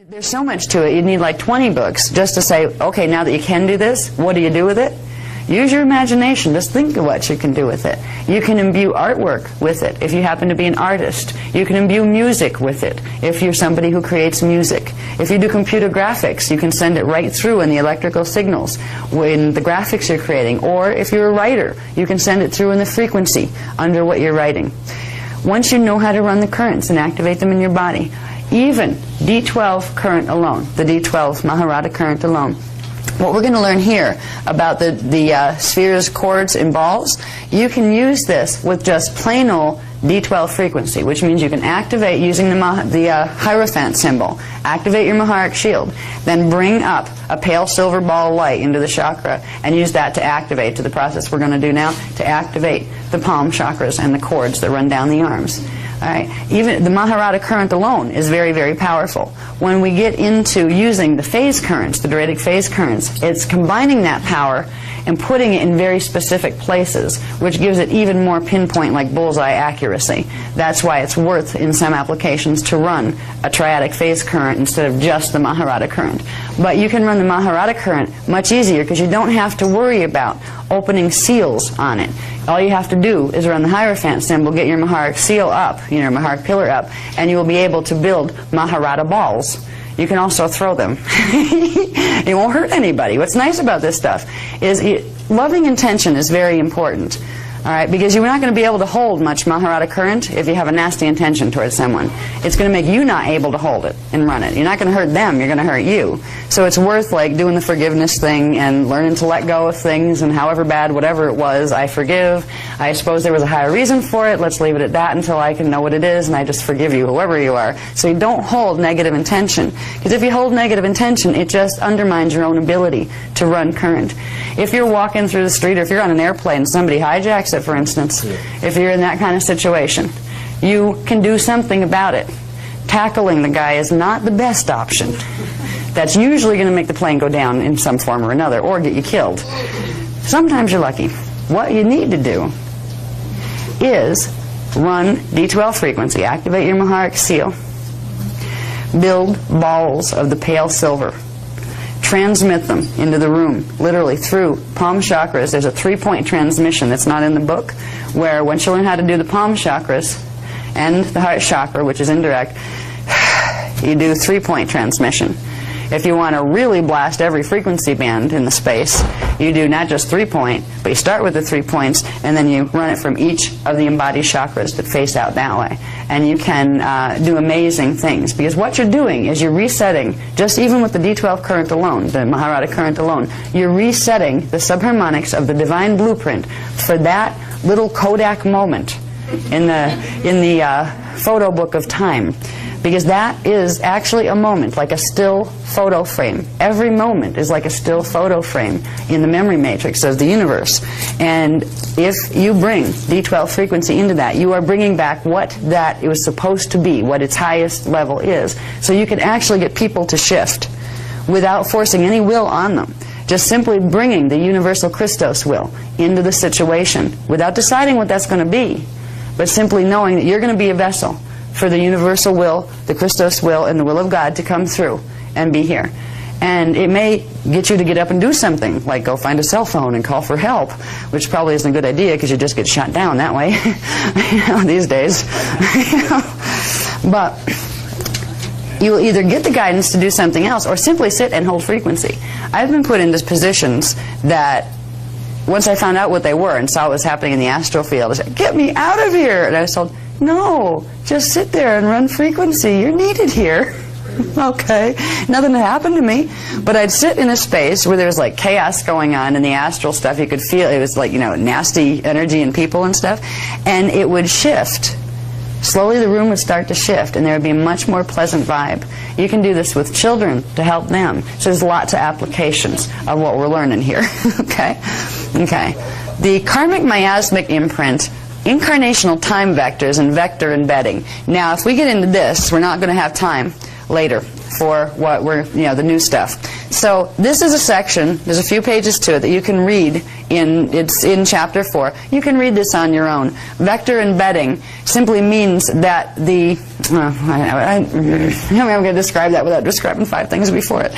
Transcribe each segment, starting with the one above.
There's so much to it, you need like 20 books just to say, okay, now that you can do this, what do you do with it? Use your imagination. Just think of what you can do with it. You can imbue artwork with it if you happen to be an artist. You can imbue music with it if you're somebody who creates music. If you do computer graphics, you can send it right through in the electrical signals in the graphics you're creating. Or if you're a writer, you can send it through in the frequency under what you're writing. Once you know how to run the currents and activate them in your body, even D12 current alone, the D12 Maharata current alone. What we're going to learn here about the spheres, chords, and balls, you can use this with just plain old D12 frequency, which means you can activate using the Hierophant symbol, activate your Maharic shield, then bring up a pale silver ball of light into the chakra and use that to activate, to the process we're going to do now, to activate the palm chakras and the cords that run down the arms. All right. Even the Maharata current alone is very, very powerful. When we get into using the phase currents, the Druidic phase currents, it's combining that power and putting it in very specific places, which gives it even more pinpoint, like bullseye accuracy. That's why it's worth, in some applications, to run a triadic phase current instead of just the Maharata current. But you can run the Maharata current much easier because you don't have to worry about opening seals on it. All you have to do is run the Hierophant symbol, get your Maharic seal up, your Maharic pillar up, and you will be able to build Maharata balls. You can also throw them. It won't hurt anybody. What's nice about this stuff is loving intention is very important. All right, because you're not going to be able to hold much Maharata current if you have a nasty intention towards someone. It's going to make you not able to hold it and run it. You're not going to hurt them, you're going to hurt you. So it's worth like doing the forgiveness thing and learning to let go of things, and however bad, whatever it was, I forgive. I suppose there was a higher reason for it. Let's leave it at that until I can know what it is, and I just forgive you, whoever you are. So you don't hold negative intention. Because if you hold negative intention, it just undermines your own ability to run current. If you're walking through the street, or if you're on an airplane and somebody hijacks it, for instance, if you're in that kind of situation, you can do something about it. Tackling the guy is not the best option. That's usually going to make the plane go down in some form or another, or get you killed. Sometimes you're lucky. What you need to do is run D12 frequency, activate your Maharic seal, build balls of the pale silver, transmit them into the room, literally through palm chakras. There's a 3-point transmission that's not in the book, where once you learn how to do the palm chakras and the heart chakra, which is indirect, you do 3-point transmission. If you want to really blast every frequency band in the space, you do not just 3-point, but you start with the 3 points, and then you run it from each of the embodied chakras that face out that way. And you can do amazing things, because what you're doing is you're resetting, just even with the D12 current alone, the Maharata current alone, you're resetting the subharmonics of the divine blueprint for that little Kodak moment in the photo book of time. Because that is actually a moment, like a still photo frame. Every moment is like a still photo frame in the memory matrix of the universe. And if you bring D12 frequency into that, you are bringing back what that it was supposed to be, what its highest level is. So you can actually get people to shift without forcing any will on them. Just simply bringing the universal Christos will into the situation without deciding what that's going to be, but simply knowing that you're going to be a vessel for the universal will, the Christos will, and the will of God to come through and be here. And it may get you to get up and do something, like go find a cell phone and call for help, which probably isn't a good idea because you just get shot down that way these days. But you will either get the guidance to do something else or simply sit and hold frequency. I've been put into positions that once I found out what they were and saw what was happening in the astral field, I said, "Get me out of here!" And I was told, "No, just sit there and run frequency. You're needed here." Okay, nothing had happened to me, but I'd sit in a space where there was like chaos going on in the astral stuff. You could feel it was like, you know, nasty energy and people and stuff, and it would shift. Slowly the room would start to shift, and there would be a much more pleasant vibe. You can do this with children to help them. So there's lots of applications of what we're learning here. Okay? Okay. The karmic miasmic imprint, incarnational time vectors, and vector embedding. Now, if we get into this, we're not going to have time later for what we're, the new stuff. So this is a section, there's a few pages to it that you can read It's in Chapter 4. You can read this on your own. Vector embedding simply means that the I'm going to describe that without describing 5 things before it.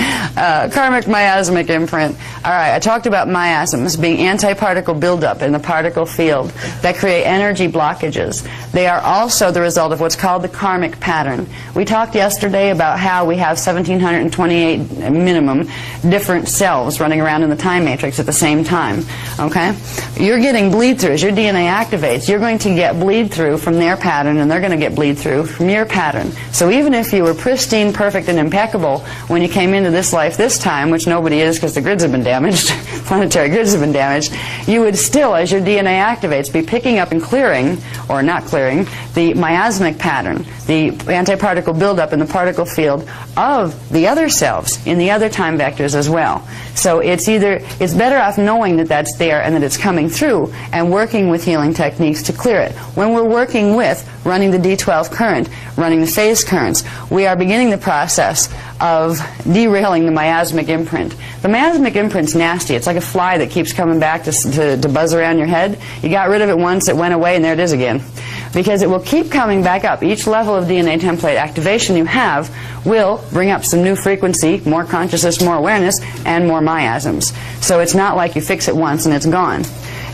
Karmic miasmic imprint. All right, I talked about miasms being antiparticle buildup in the particle field that create energy blockages. They are also the result of what's called the karmic pattern. We talked yesterday about how we have 1,728 minimum different selves running around in the time matrix at the same time. Okay? You're getting bleed through. As your DNA activates, you're going to get bleed through from their pattern, and they're going to get bleed through from your pattern. So even if you were pristine, perfect, and impeccable when you came into this life this time, which nobody is because the grids have been damaged, planetary grids have been damaged, you would still, as your DNA activates, be picking up and clearing, or not clearing, the miasmic pattern, the antiparticle buildup in the particle field of the other selves in the other time vectors as well. So it's better off knowing that that's there and that it's coming through and working with healing techniques to clear it. When we're working with running the D12 current, running the phase currents, we are beginning the process of derailing the miasmic imprint. The miasmic imprint's nasty. It's like a fly that keeps coming back to buzz around your head. You got rid of it once, it went away, and there it is again. Because it will keep coming back up. Each level of DNA template activation you have will bring up some new frequency, more consciousness, more awareness, and more miasms. So it's not like you fix it once and it's gone.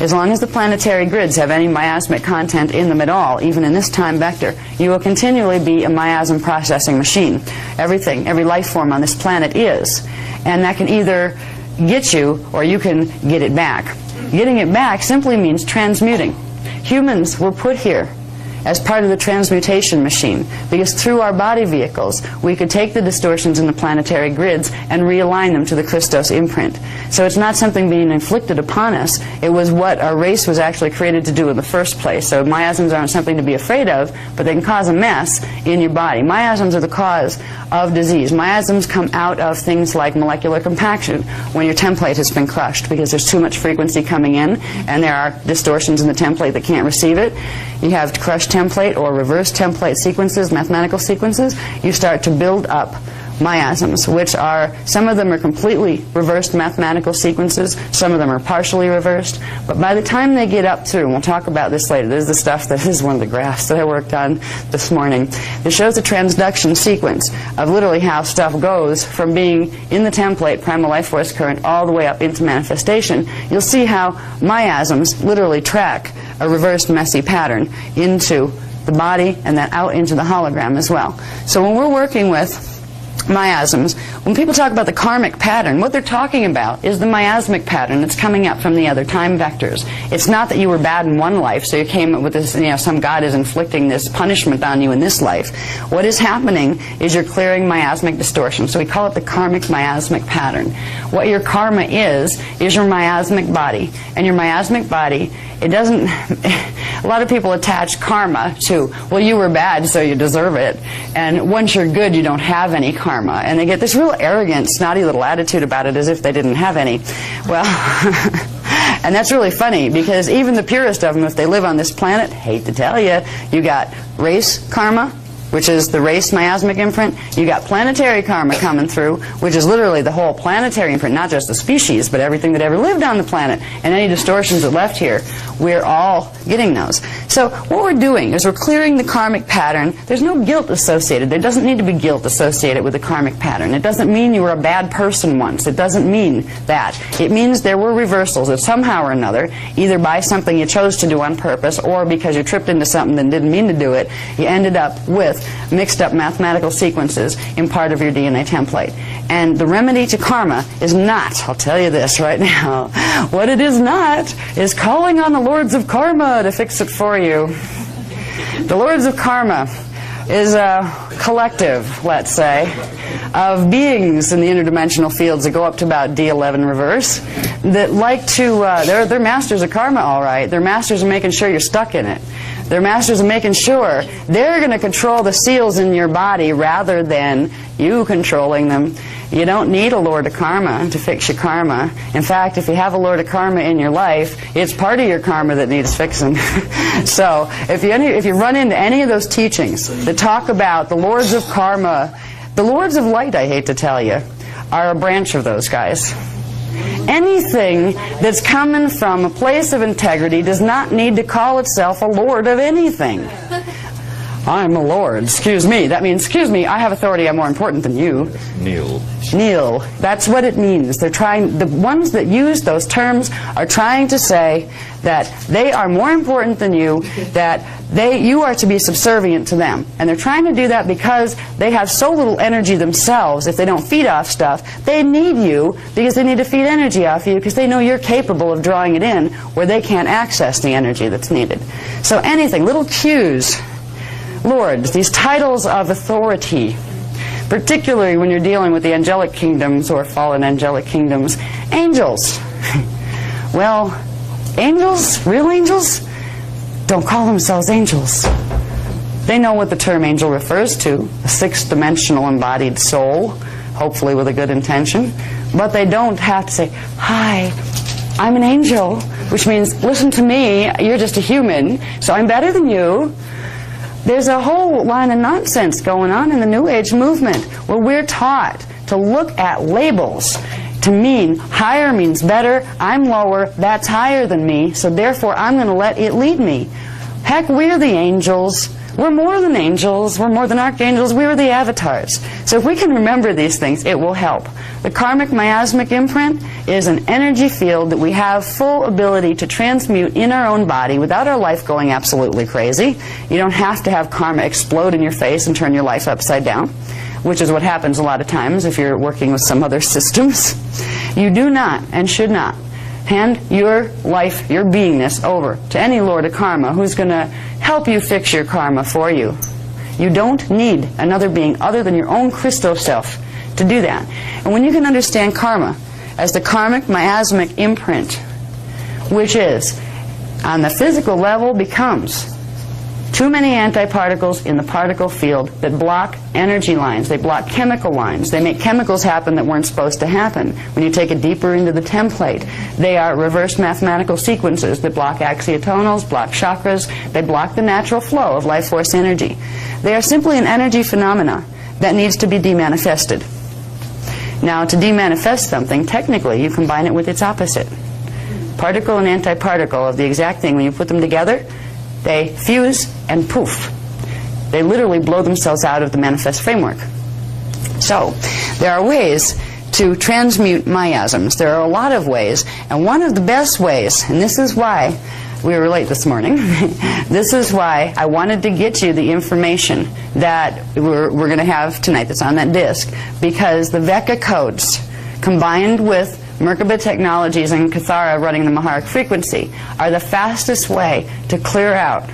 As long as the planetary grids have any miasmic content in them at all, even in this time vector, you will continually be a miasm processing machine. Everything, every life form on this planet is. And that can either get you or you can get it back. Getting it back simply means transmuting. Humans were put here as part of the transmutation machine, because through our body vehicles we could take the distortions in the planetary grids and realign them to the Christos imprint. So it's not something being inflicted upon us. It was what our race was actually created to do in the first place. So miasms aren't something to be afraid of, but they can cause a mess in your body. Miasms are the cause of disease. Miasms come out of things like molecular compaction when your template has been crushed because there's too much frequency coming in and there are distortions in the template that can't receive it. You have crushed template or reverse template sequences, mathematical sequences. You start to build up miasms, which are, some of them are completely reversed mathematical sequences, some of them are partially reversed, but by the time they get up through, and we'll talk about this later, this is the stuff that is one of the graphs that I worked on this morning. It shows the transduction sequence of literally how stuff goes from being in the template, primal life force current, all the way up into manifestation. You'll see how miasms literally track a reversed messy pattern into the body and then out into the hologram as well. So when we're working with miasms, when people talk about the karmic pattern, what they're talking about is the miasmic pattern that's coming up from the other time vectors. It's not that you were bad in one life, so you came up with this, some God is inflicting this punishment on you in this life. What is happening is you're clearing miasmic distortion. So we call it the karmic miasmic pattern. What your karma is your miasmic body. And your miasmic body, it doesn't, a lot of people attach karma to, well, you were bad, so you deserve it. And once you're good, you don't have any karma. And they get this real arrogant, snotty little attitude about it as if they didn't have any. Well, and that's really funny, because even the purest of them, if they live on this planet, hate to tell you, you got race karma, which is the race miasmic imprint. You got planetary karma coming through, which is literally the whole planetary imprint, not just the species, but everything that ever lived on the planet, and any distortions that left here. We're all getting those. So what we're doing is we're clearing the karmic pattern. There's no guilt associated. There doesn't need to be guilt associated with the karmic pattern. It doesn't mean you were a bad person once. It doesn't mean that. It means there were reversals that somehow or another, either by something you chose to do on purpose or because you tripped into something that didn't mean to do it, you ended up with mixed up mathematical sequences in part of your DNA template. And the remedy to karma is not, I'll tell you this right now, what it is not is calling on the Lords of Karma to fix it for you. The Lords of Karma is a collective, let's say, of beings in the interdimensional fields that go up to about D11 reverse that like to, they're masters of karma, all right. They're masters of making sure you're stuck in it. They're masters of making sure they're going to control the seals in your body rather than you controlling them. You don't need a Lord of Karma to fix your karma. In fact, if you have a Lord of Karma in your life, it's part of your karma that needs fixing. So if you run into any of those teachings that talk about the Lords of Karma, the Lords of Light, I hate to tell you, are a branch of those guys. Anything that's coming from a place of integrity does not need to call itself a lord of anything. I'm a lord, excuse me. That means, excuse me, I have authority, I'm more important than you. Kneel. Kneel. That's what it means. They're trying, the ones that use those terms are trying to say that they are more important than you, that you are to be subservient to them. And they're trying to do that because they have so little energy themselves. If they don't feed off stuff, they need you because they need to feed energy off you because they know you're capable of drawing it in where they can't access the energy that's needed. So anything, little cues. Lords, these titles of authority, particularly when you're dealing with the angelic kingdoms or fallen angelic kingdoms. Angels. Well, angels, real angels, don't call themselves angels. They know what the term angel refers to, a sixth-dimensional embodied soul, hopefully with a good intention, but they don't have to say, hi, I'm an angel, which means, listen to me, you're just a human, so I'm better than you. There's a whole line of nonsense going on in the New Age movement where we're taught to look at labels to mean higher means better, I'm lower, that's higher than me, so therefore I'm going to let it lead me. Heck, we're the angels. We're more than angels. We're more than archangels. We are the avatars. So if we can remember these things, it will help. The karmic miasmic imprint is an energy field that we have full ability to transmute in our own body without our life going absolutely crazy. You don't have to have karma explode in your face and turn your life upside down, which is what happens a lot of times if you're working with some other systems. You do not and should not hand your life, your beingness, over to any lord of karma who's going to help you fix your karma for you. You don't need another being other than your own crystal self to do that. And when you can understand karma as the karmic miasmic imprint, which is, on the physical level, becomes too many antiparticles in the particle field that block energy lines. They block chemical lines. They make chemicals happen that weren't supposed to happen. When you take it deeper into the template, they are reverse mathematical sequences that block axiotonals, block chakras. They block the natural flow of life force energy. They are simply an energy phenomena that needs to be demanifested. Now, to demanifest something, technically, you combine it with its opposite. Particle and antiparticle of the exact thing, when you put them together, they fuse and poof. They literally blow themselves out of the manifest framework. So, there are ways to transmute miasms. There are a lot of ways, and one of the best ways, and this is why we were late this morning, this is why I wanted to get you the information that we're going to have tonight that's on that disc, because the Vecca codes, combined with Merkaba Technologies and Kathara running the Maharic frequency, are the fastest way to clear out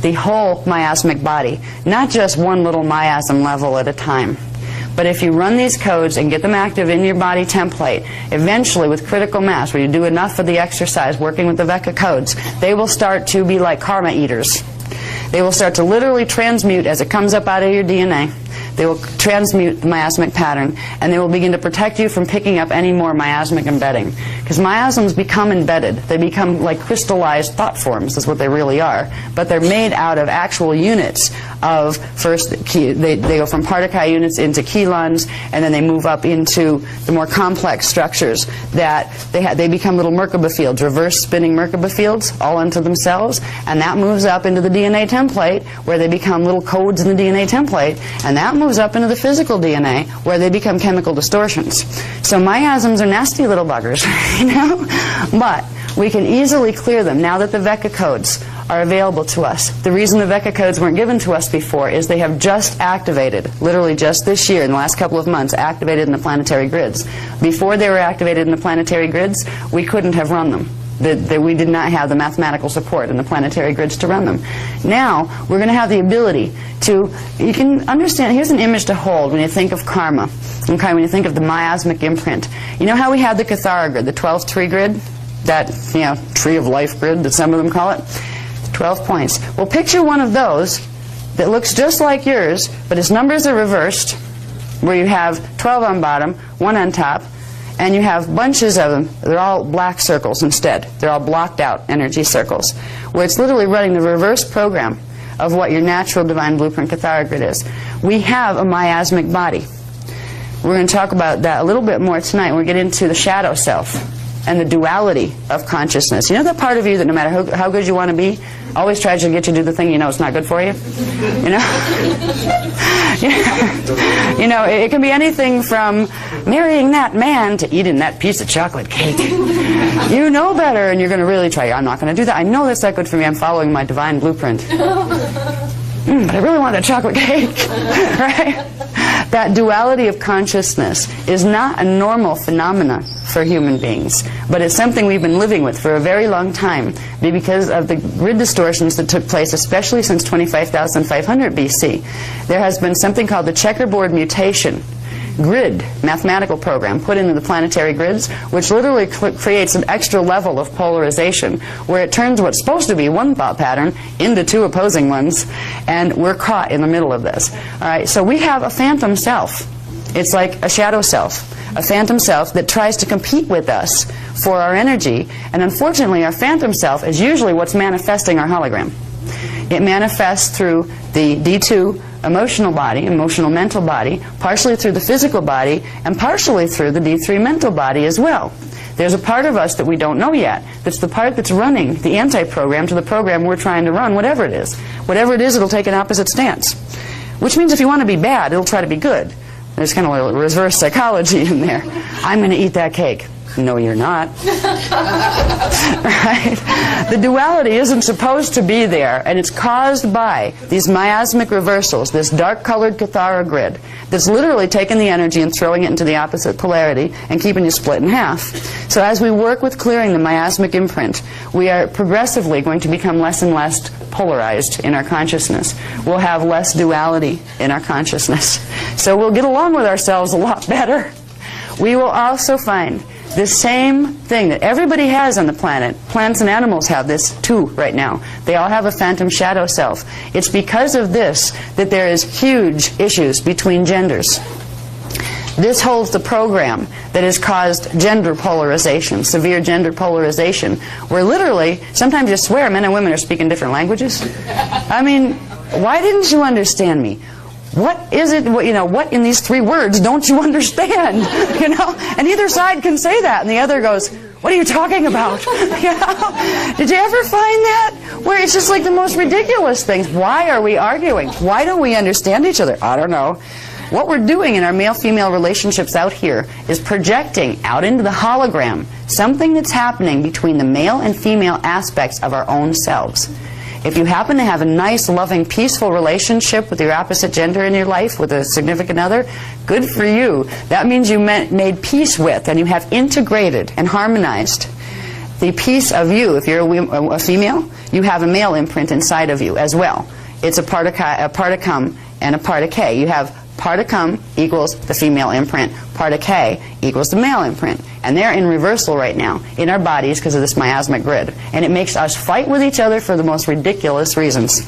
the whole miasmic body, not just one little miasm level at a time. But if you run these codes and get them active in your body template, eventually with critical mass, where you do enough of the exercise working with the Vecca codes, they will start to be like karma eaters. They will start to literally transmute as it comes up out of your DNA. They will transmute the miasmic pattern, and they will begin to protect you from picking up any more miasmic embedding. Because miasms become embedded. They become like crystallized thought forms, is what they really are. But they're made out of actual units of, first, they go from Partakai units into kilons, and then they move up into the more complex structures that they become little Merkaba fields, reverse spinning Merkaba fields, all unto themselves, and that moves up into the DNA template, where they become little codes in the DNA template, and that moves up into the physical DNA, where they become chemical distortions. So miasms are nasty little buggers, you know? But we can easily clear them now that the Vecca codes are available to us. The reason the Vecca codes weren't given to us before is they have just activated, literally just this year, in the last couple of months, activated in the planetary grids. Before they were activated in the planetary grids, we couldn't have run them. We did not have the mathematical support in the planetary grids to run them. Now, we're going to have the ability to, you can understand, here's an image to hold when you think of karma, okay, when you think of the miasmic imprint. You know how we had the Kathara grid, the 12th tree grid? That, you know, tree of life grid that some of them call it? 12 points. Well, picture one of those that looks just like yours, but its numbers are reversed, where you have 12 on bottom, 1 on top, and you have bunches of them. They're all black circles instead. They're all blocked out energy circles, where it's literally running the reverse program of what your natural divine blueprint Kathara grid is. We have a miasmic body. We're going to talk about that a little bit more tonight when we get into the shadow self. and the duality of consciousness. You know that part of you that no matter how good you want to be, always tries to get you to do the thing you know it's not good for you? You know? You know, it can be anything from marrying that man to eating that piece of chocolate cake. You know better, and you're going to really try. I'm not going to do that. I know that's not good for me. I'm following my divine blueprint. But I really want that chocolate cake. Right? That duality of consciousness is not a normal phenomena for human beings, but it's something we've been living with for a very long time because of the grid distortions that took place, especially since 25,500 BC. There has been something called the checkerboard mutation grid mathematical program put into the planetary grids, which literally creates an extra level of polarization where it turns what's supposed to be one thought pattern into two opposing ones, and we're caught in the middle of this. All right, so we have a phantom self. It's like a shadow self, a phantom self that tries to compete with us for our energy, and unfortunately our phantom self is usually what's manifesting our hologram. It manifests through the D2 emotional body, emotional mental body, partially through the physical body, and partially through the D3 mental body as well. There's a part of us that we don't know yet. That's the part that's running the anti-program to the program we're trying to run, whatever it is. Whatever it is, it'll take an opposite stance. Which means if you want to be bad, it'll try to be good. There's kind of a reverse psychology in there. I'm going to eat that cake. No, you're not. Right? The duality isn't supposed to be there, and it's caused by these miasmic reversals, this dark-colored Kathara grid that's literally taking the energy and throwing it into the opposite polarity and keeping you split in half. So as we work with clearing the miasmic imprint, we are progressively going to become less and less polarized in our consciousness. We'll have less duality in our consciousness. So we'll get along with ourselves a lot better. We will also find the same thing that everybody has on the planet. Plants and animals have this too right now. They all have a phantom shadow self. It's because of this that there is huge issues between genders. This holds the program that has caused gender polarization, severe gender polarization, where literally, sometimes you swear men and women are speaking different languages. I mean, why didn't you understand me? What is it, you know, what in these three words don't you understand? You know? And either side can say that, and the other goes, what are you talking about? You know? Did you ever find that? Where it's just like the most ridiculous things. Why are we arguing? Why don't we understand each other? I don't know. What we're doing in our male-female relationships out here is projecting out into the hologram something that's happening between the male and female aspects of our own selves. If you happen to have a nice, loving, peaceful relationship with your opposite gender in your life, with a significant other, good for you. That means you made peace with, and you have integrated and harmonized the piece of you. If you're a female, you have a male imprint inside of you as well. It's a part of cum and a part of K. You have part of cum equals the female imprint, part of K equals the male imprint. And they're in reversal right now in our bodies because of this miasmic grid. And it makes us fight with each other for the most ridiculous reasons.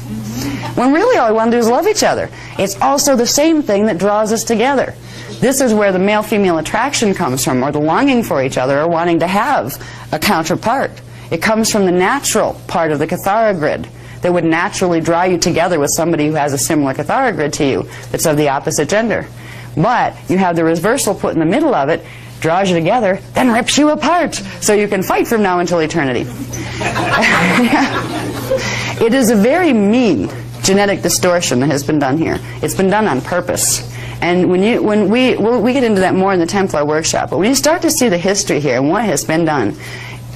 When really all we want to do is love each other. It's also the same thing that draws us together. This is where the male-female attraction comes from, or the longing for each other, or wanting to have a counterpart. It comes from the natural part of the Kathara grid that would naturally draw you together with somebody who has a similar Kathara grid to you that's of the opposite gender. But you have the reversal put in the middle of it, draws you together, then rips you apart, so you can fight from now until eternity. It is a very mean genetic distortion that has been done here. It's been done on purpose. And when we get into that more in the Templar workshop, but when you start to see the history here and what has been done,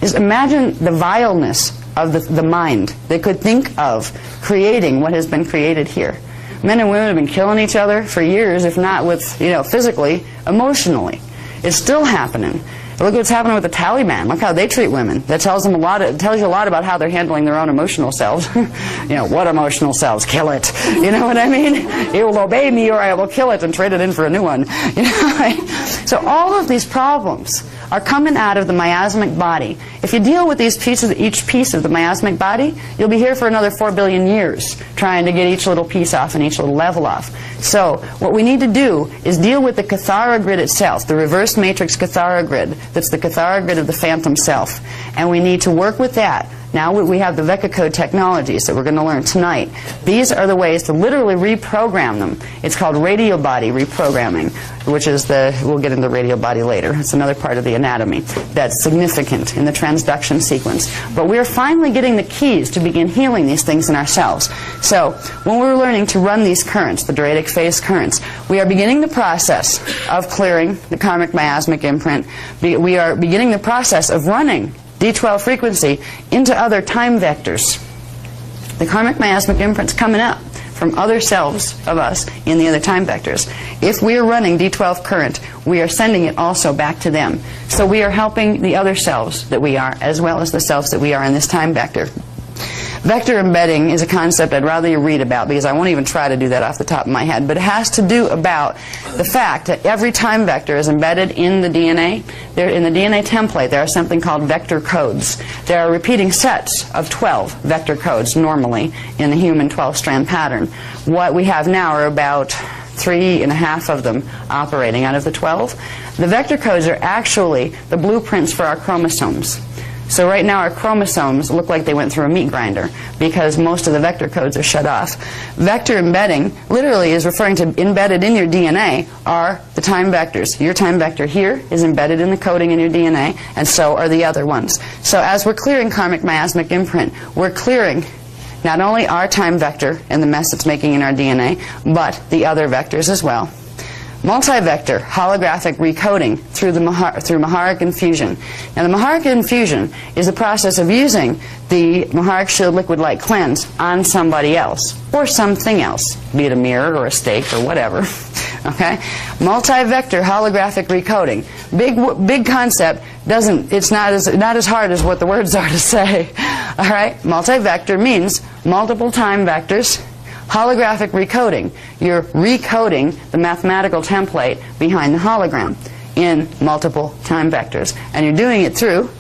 is imagine the vileness of the mind that could think of creating what has been created here. Men and women have been killing each other for years, if not with, you know, physically, emotionally. It's still happening. Look what's happening with the Taliban. Look how they treat women. That tells them it tells you a lot about how they're handling their own emotional selves. You know, what emotional selves? Kill it. You know what I mean? It will obey me, or I will kill it and trade it in for a new one. You know, right? So all of these problems are coming out of the miasmic body. If you deal with these pieces, each piece of the miasmic body, you'll be here for another 4 billion years trying to get each little piece off and each little level off. So what we need to do is deal with the Kathara grid itself, the reverse matrix Kathara grid. That's the Kathara grid of the phantom self. And we need to work with that Now we have the vector code technologies that we're going to learn tonight. These are the ways to literally reprogram them. It's called radio body reprogramming, which is we'll get into radio body later. It's another part of the anatomy that's significant in the transduction sequence. But we're finally getting the keys to begin healing these things in ourselves. So when we're learning to run these currents, the dreadic phase currents, we are beginning the process of clearing the karmic miasmic imprint. We are beginning the process of running D12 frequency into other time vectors. The karmic miasmic imprint's coming up from other selves of us in the other time vectors. If we are running D12 current, we are sending it also back to them. So we are helping the other selves that we are, as well as the selves that we are in this time vector. Vector embedding is a concept I'd rather you read about, because I won't even try to do that off the top of my head, but it has to do about the fact that every time vector is embedded in the DNA. In the DNA template, there are something called vector codes. There are repeating sets of 12 vector codes normally in the human 12-strand pattern. What we have now are about 3.5 of them operating out of the 12. The vector codes are actually the blueprints for our chromosomes. So right now our chromosomes look like they went through a meat grinder because most of the vector codes are shut off. Vector embedding literally is referring to embedded in your DNA are the time vectors. Your time vector here is embedded in the coding in your DNA, and so are the other ones. So as we're clearing karmic miasmic imprint, we're clearing not only our time vector and the mess it's making in our DNA, but the other vectors as well. Multi-vector holographic recoding through Maharic infusion. Now the Maharic infusion is the process of using the Maharic Shield Liquid Light Cleanse on somebody else or something else, be it a mirror or a steak or whatever. Okay? Multi-vector holographic recoding. Big concept. It's not as hard as what the words are to say. All right? Multi-vector means multiple time vectors. Holographic recoding. You're recoding the mathematical template behind the hologram in multiple time vectors. And you're doing it through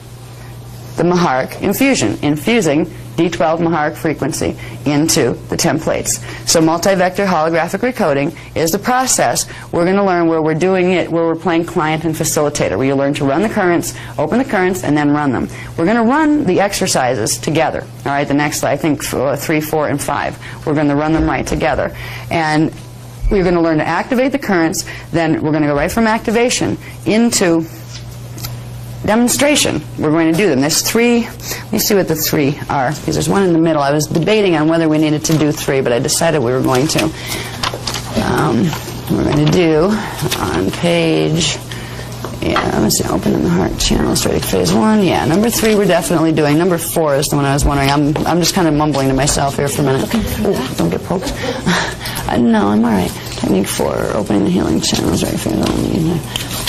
the Maharic infusion, infusing D12 Maharic frequency into the templates. So multi-vector holographic recoding is the process we're going to learn where we're doing it, where we're playing client and facilitator, where you learn to run the currents, open the currents, and then run them. We're going to run the exercises together. All right, the next, I think, 3, 4, and 5. We're going to run them right together. And we're going to learn to activate the currents, then we're going to go right from activation into demonstration. We're going to do them. There's 3. Let me see what the 3 are, because there's one in the middle. I was debating on whether we needed to do 3, but I decided we were going to. We're going to do on page, let's see, open in the heart channel, starting phase 1. Yeah, number 3 we're definitely doing. Number 4 is the one I was wondering. I'm just kind of mumbling to myself here for a minute. Ooh, don't get poked. No, I'm all right. Technique 4, opening the healing channels, right?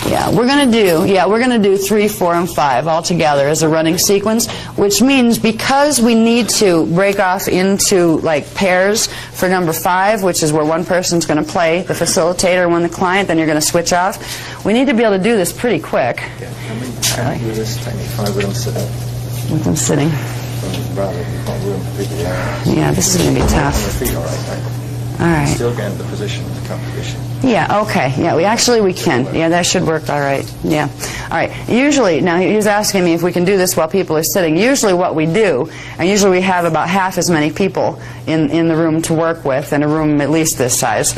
Yeah, we're going to do 3, 4, and 5 all together as a running sequence, which means because we need to break off into like pairs for number 5, which is where one person's going to play the facilitator and one the client, then you're going to switch off. We need to be able to do this pretty quick. Yeah, can we do this technique 5 with them sitting? With them sitting. Rather than not room for people. Yeah, this is going to be tough. On your feet, all right, right? All right. Still getting the position, the cup position. Yeah, okay. Yeah, we can. Yeah, that should work all right. Yeah. All right. Usually, now he was asking me if we can do this while people are sitting. Usually what we do, and usually we have about half as many people in the room to work with, in a room at least this size.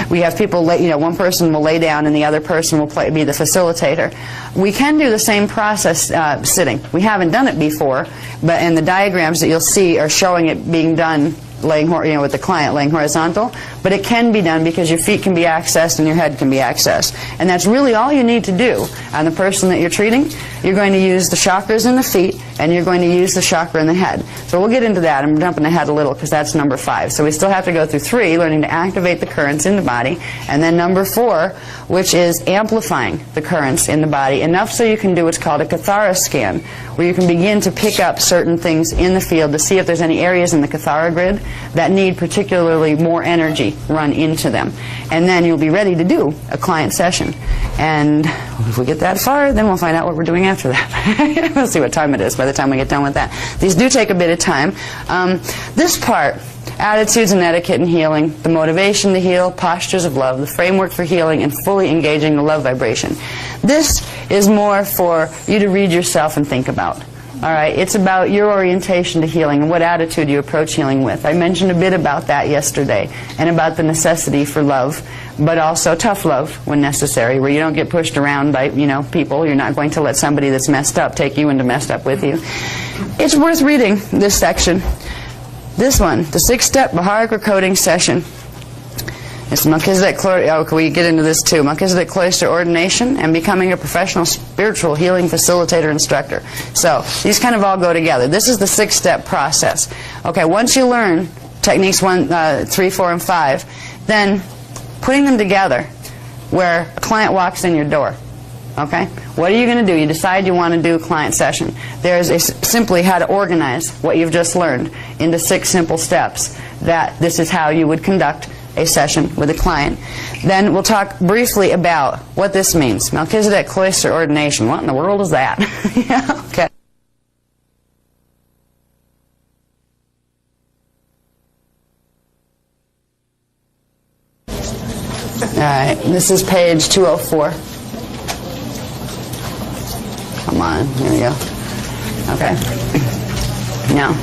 We have people, one person will lay down and the other person will be the facilitator. We can do the same process sitting. We haven't done it before, and the diagrams that you'll see are showing it being done laying, with the client laying horizontal, but it can be done because your feet can be accessed and your head can be accessed. And that's really all you need to do on the person that you're treating. You're going to use the chakras in the feet, and you're going to use the chakra in the head. So we'll get into that. I'm jumping ahead a little because that's number 5. So we still have to go through 3, learning to activate the currents in the body, and then number 4, which is amplifying the currents in the body, enough so you can do what's called a Kathara scan, where you can begin to pick up certain things in the field to see if there's any areas in the Kathara grid that need particularly more energy run into them. And then you'll be ready to do a client session. And if we get that far, then we'll find out what we're doing after that. We'll see what time it is by the time we get done with that. These do take a bit of time. This part, attitudes and etiquette and healing, the motivation to heal, postures of love, the framework for healing, and fully engaging the love vibration. This is more for you to read yourself and think about. All right, it's about your orientation to healing and what attitude you approach healing with. I mentioned a bit about that yesterday, and about the necessity for love, but also tough love when necessary, where you don't get pushed around by, people. You're not going to let somebody that's messed up take you into messed up with you. It's worth reading this section. This one, the 6-step Maharic recoding session. It's Melchizedek Cloister. We get into this too. Melchizedek Cloister ordination and becoming a professional spiritual healing facilitator instructor. So these kind of all go together. This is the 6-step process. Okay, once you learn techniques 1, 3, 4, and 5, then putting them together where a client walks in your door. Okay? What are you going to do? You decide you want to do a client session. There's simply how to organize what you've just learned into 6 simple steps. That this is how you would conduct a session with a client. Then we'll talk briefly about what this means. Melchizedek Cloister ordination. What in the world is that? Yeah, okay. All right, this is page 204. Come on, here we go. Okay. Now,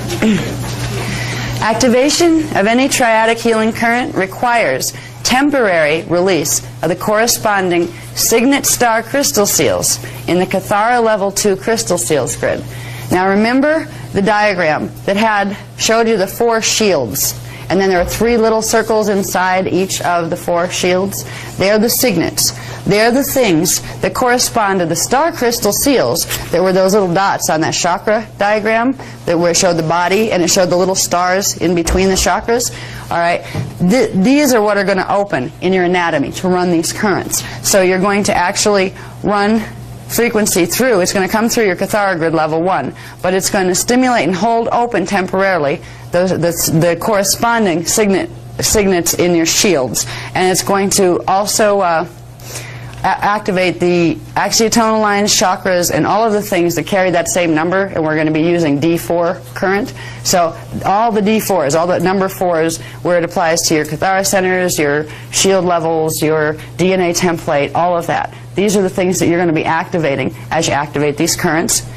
activation of any triadic healing current requires temporary release of the corresponding signet star crystal seals in the Kathara level 2 crystal seals grid. Now remember the diagram that showed you the 4 shields, and then there are 3 little circles inside each of the 4 shields? They're the signets. They're the things that correspond to the star crystal seals that were those little dots on that chakra diagram where it showed the body and it showed the little stars in between the chakras. All right, these are what are going to open in your anatomy to run these currents. So you're going to actually run frequency through. It's going to come through your Kathara grid level 1, but it's going to stimulate and hold open temporarily the corresponding signets in your shields, and it's going to also activate the axiotonal lines, chakras, and all of the things that carry that same number, and we're going to be using D4 current. So all the D4s, all the number 4s, where it applies to your Kathara centers, your shield levels, your DNA template, all of that. These are the things that you're going to be activating as you activate these currents.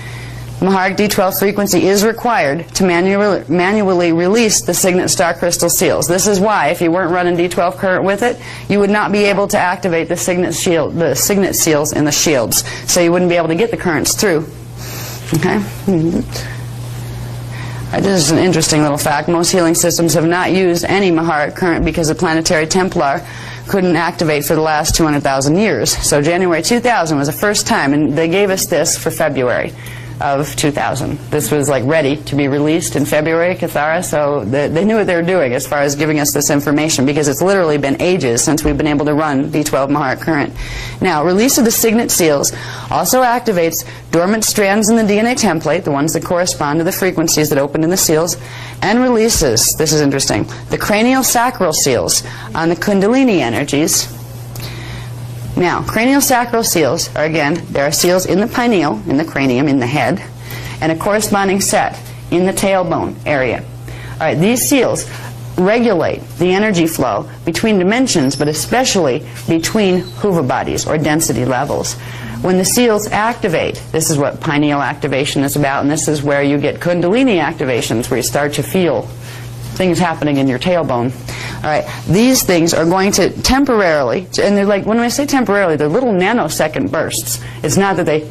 Maharic D12 frequency is required to manually release the signet star crystal seals. This is why, if you weren't running D12 current with it, you would not be able to activate the signet seals in the shields. So you wouldn't be able to get the currents through. Okay? This is an interesting little fact. Most healing systems have not used any Maharic current because the planetary Templar couldn't activate for the last 200,000 years. So January 2000 was the first time, and they gave us this for February of 2000. This was like ready to be released in February, Kathara, so they knew what they were doing as far as giving us this information, because it's literally been ages since we've been able to run D12 Maharic current. Now, release of the signet seals also activates dormant strands in the DNA template, the ones that correspond to the frequencies that open in the seals, and releases, this is interesting, the cranial sacral seals on the Kundalini energies. Now, cranial sacral seals are, again, there are seals in the pineal, in the cranium, in the head, and a corresponding set in the tailbone area. All right, these seals regulate the energy flow between dimensions, but especially between Huva bodies, or density levels. When the seals activate, this is what pineal activation is about, and this is where you get Kundalini activations, where you start to feel things happening in your tailbone. All right, these things are going to temporarily, and they're like, when I say temporarily, they're little nanosecond bursts. It's not that they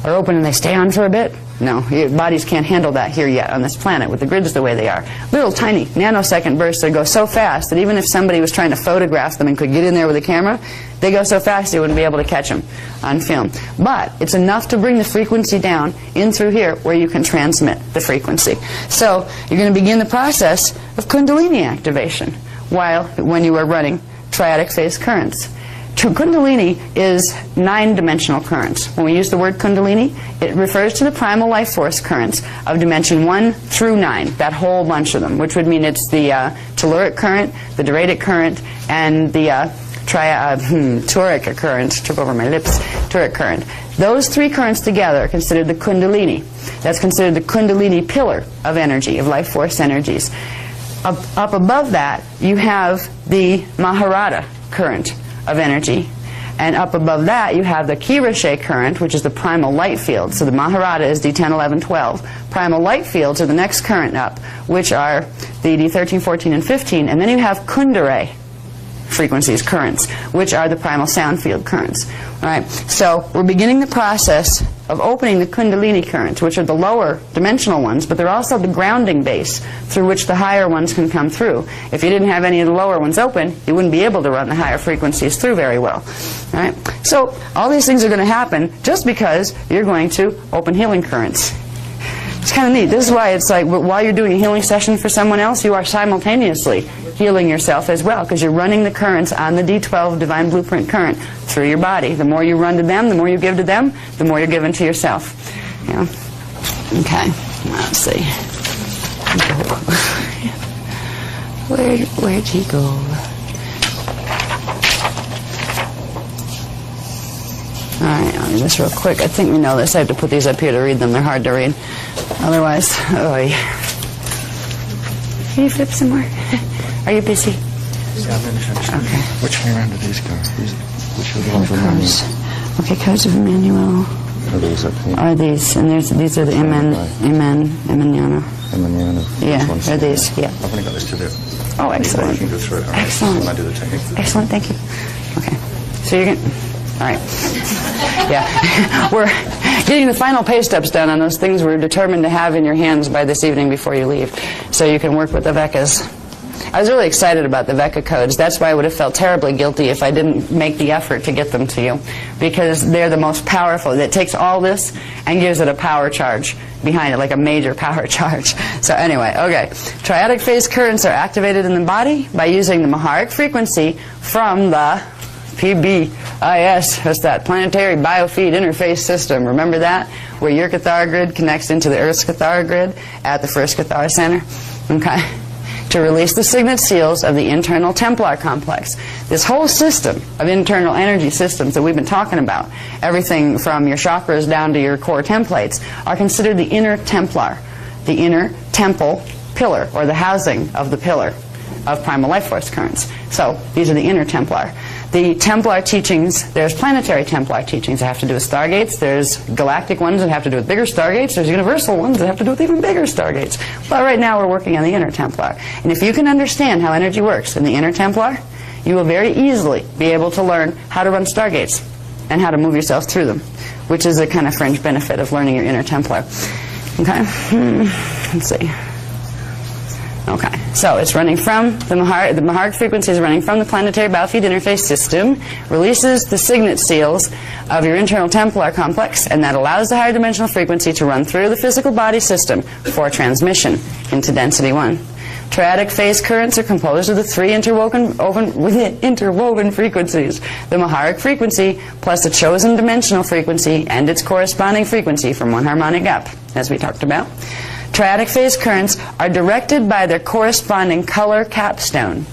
are open and they stay on for a bit. No, your bodies can't handle that here yet on this planet with the grids the way they are. Little tiny nanosecond bursts that go so fast that even if somebody was trying to photograph them and could get in there with a camera, they go so fast you wouldn't be able to catch them on film. But it's enough to bring the frequency down in through here where you can transmit the frequency. So you're going to begin the process of Kundalini activation when you are running triadic phase currents. Kundalini is 9-dimensional currents. When we use the word Kundalini, it refers to the primal life force currents of dimension 1 through 9, that whole bunch of them, which would mean it's the telluric current, the Doradic current, and the Turic current, trip over my lips, Turic current. Those 3 currents together are considered the Kundalini. That's considered the Kundalini pillar of energy, of life force energies. Up above that, you have the Maharata current of energy. And up above that, you have the Kirashe current, which is the primal light field. So the Maharata is D10, 11, 12. Primal light fields are the next current up, which are the D13, 14, and 15. And then you have Kundalini frequencies, currents, which are the primal sound field currents. All right, so we're beginning the process of opening the Kundalini currents, which are the lower dimensional ones, but they're also the grounding base through which the higher ones can come through. If you didn't have any of the lower ones open, you wouldn't be able to run the higher frequencies through very well. All right, so all these things are going to happen just because you're going to open healing currents. It's kind of neat. This is why it's like while you're doing a healing session for someone else, you are simultaneously healing yourself as well, because you're running the currents on the D12 Divine Blueprint current through your body. The more you run to them, the more you give to them, the more you're giving to yourself. Yeah. Okay. Let's see. Where'd he go? All right, I'll do this real quick. I think we know this. I have to put these up here to read them. They're hard to read. Otherwise, oy. Can you flip some more? Are you busy? Yeah, I'm interested. Okay. Which way around do these go? Which are the ones around Codes. Okay, codes of Emmanuel Are these up here? are these, and these are the Emmanuel. Yeah, they're these. Yeah. I've only got this to do. Oh, excellent. You can go through it. All right. Excellent. When I do the technique. Excellent, thank you. Okay, so you're going. All right. Yeah, we're getting the final pay stubs done on those things we're determined to have in your hands by this evening before you leave, so you can work with the Vekas. I was really excited about the Veka codes. That's why I would have felt terribly guilty if I didn't make the effort to get them to you, because they're the most powerful. It takes all this and gives it a power charge behind it, like a major power charge. So anyway, okay. Triadic phase currents are activated in the body by using the Maharic frequency from the PBIS, that's that planetary biofeed interface system. Remember that? Where your Kathara grid connects into the Earth's Kathara grid at the first Kathara center. Okay. To release the signet seals of the internal Templar complex. This whole system of internal energy systems that we've been talking about, everything from your chakras down to your core templates, are considered the inner Templar, the inner temple pillar, or the housing of the pillar of primal life force currents. So these are the inner Templar. The Templar teachings, there's planetary Templar teachings that have to do with stargates. There's galactic ones that have to do with bigger stargates. There's universal ones that have to do with even bigger stargates. But right now we're working on the inner Templar. And if you can understand how energy works in the inner Templar, you will very easily be able to learn how to run stargates and how to move yourself through them, which is a kind of fringe benefit of learning your inner Templar. Okay? Let's see. Okay, so it's running from the Maharic frequency is running from the planetary biofeed interface system, releases the signet seals of your internal Templar complex, and that allows the higher dimensional frequency to run through the physical body system for transmission into density 1. Triadic phase currents are composed of the three interwoven frequencies: the Maharic frequency plus the chosen dimensional frequency and its corresponding frequency from one harmonic up, as we talked about. Triadic phase currents are directed by their corresponding color capstone,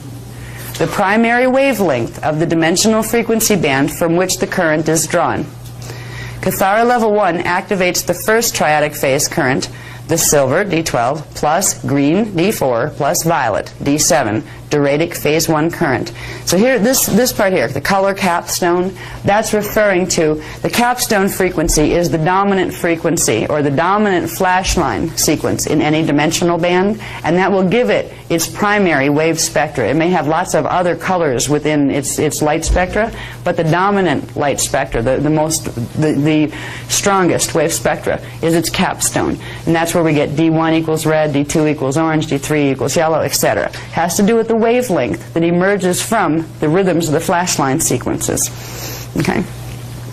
the primary wavelength of the dimensional frequency band from which the current is drawn. Kathara level 1 activates the first triadic phase current, the silver, D12, plus green, D4, plus violet, D7, Duratic phase 1 current. So here, this part here, the color capstone, that's referring to the capstone frequency is the dominant frequency or the dominant flash line sequence in any dimensional band, and that will give it its primary wave spectra. It may have lots of other colors within its light spectra, but the dominant light spectra, the strongest wave spectra, is its capstone. And that's where we get D1 equals red, D2 equals orange, D3 equals yellow, etc. It has to do with the wavelength that emerges from the rhythms of the flash line sequences. Okay?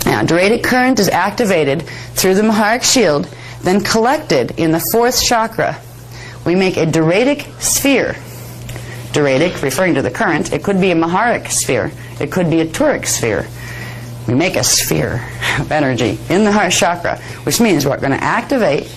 Now, Duratic current is activated through the Maharic shield, then collected in the 4th chakra. We make a Duratic sphere. Duratic, referring to the current, it could be a Maharic sphere. It could be a Turic sphere. We make a sphere of energy in the heart chakra, which means we're going to activate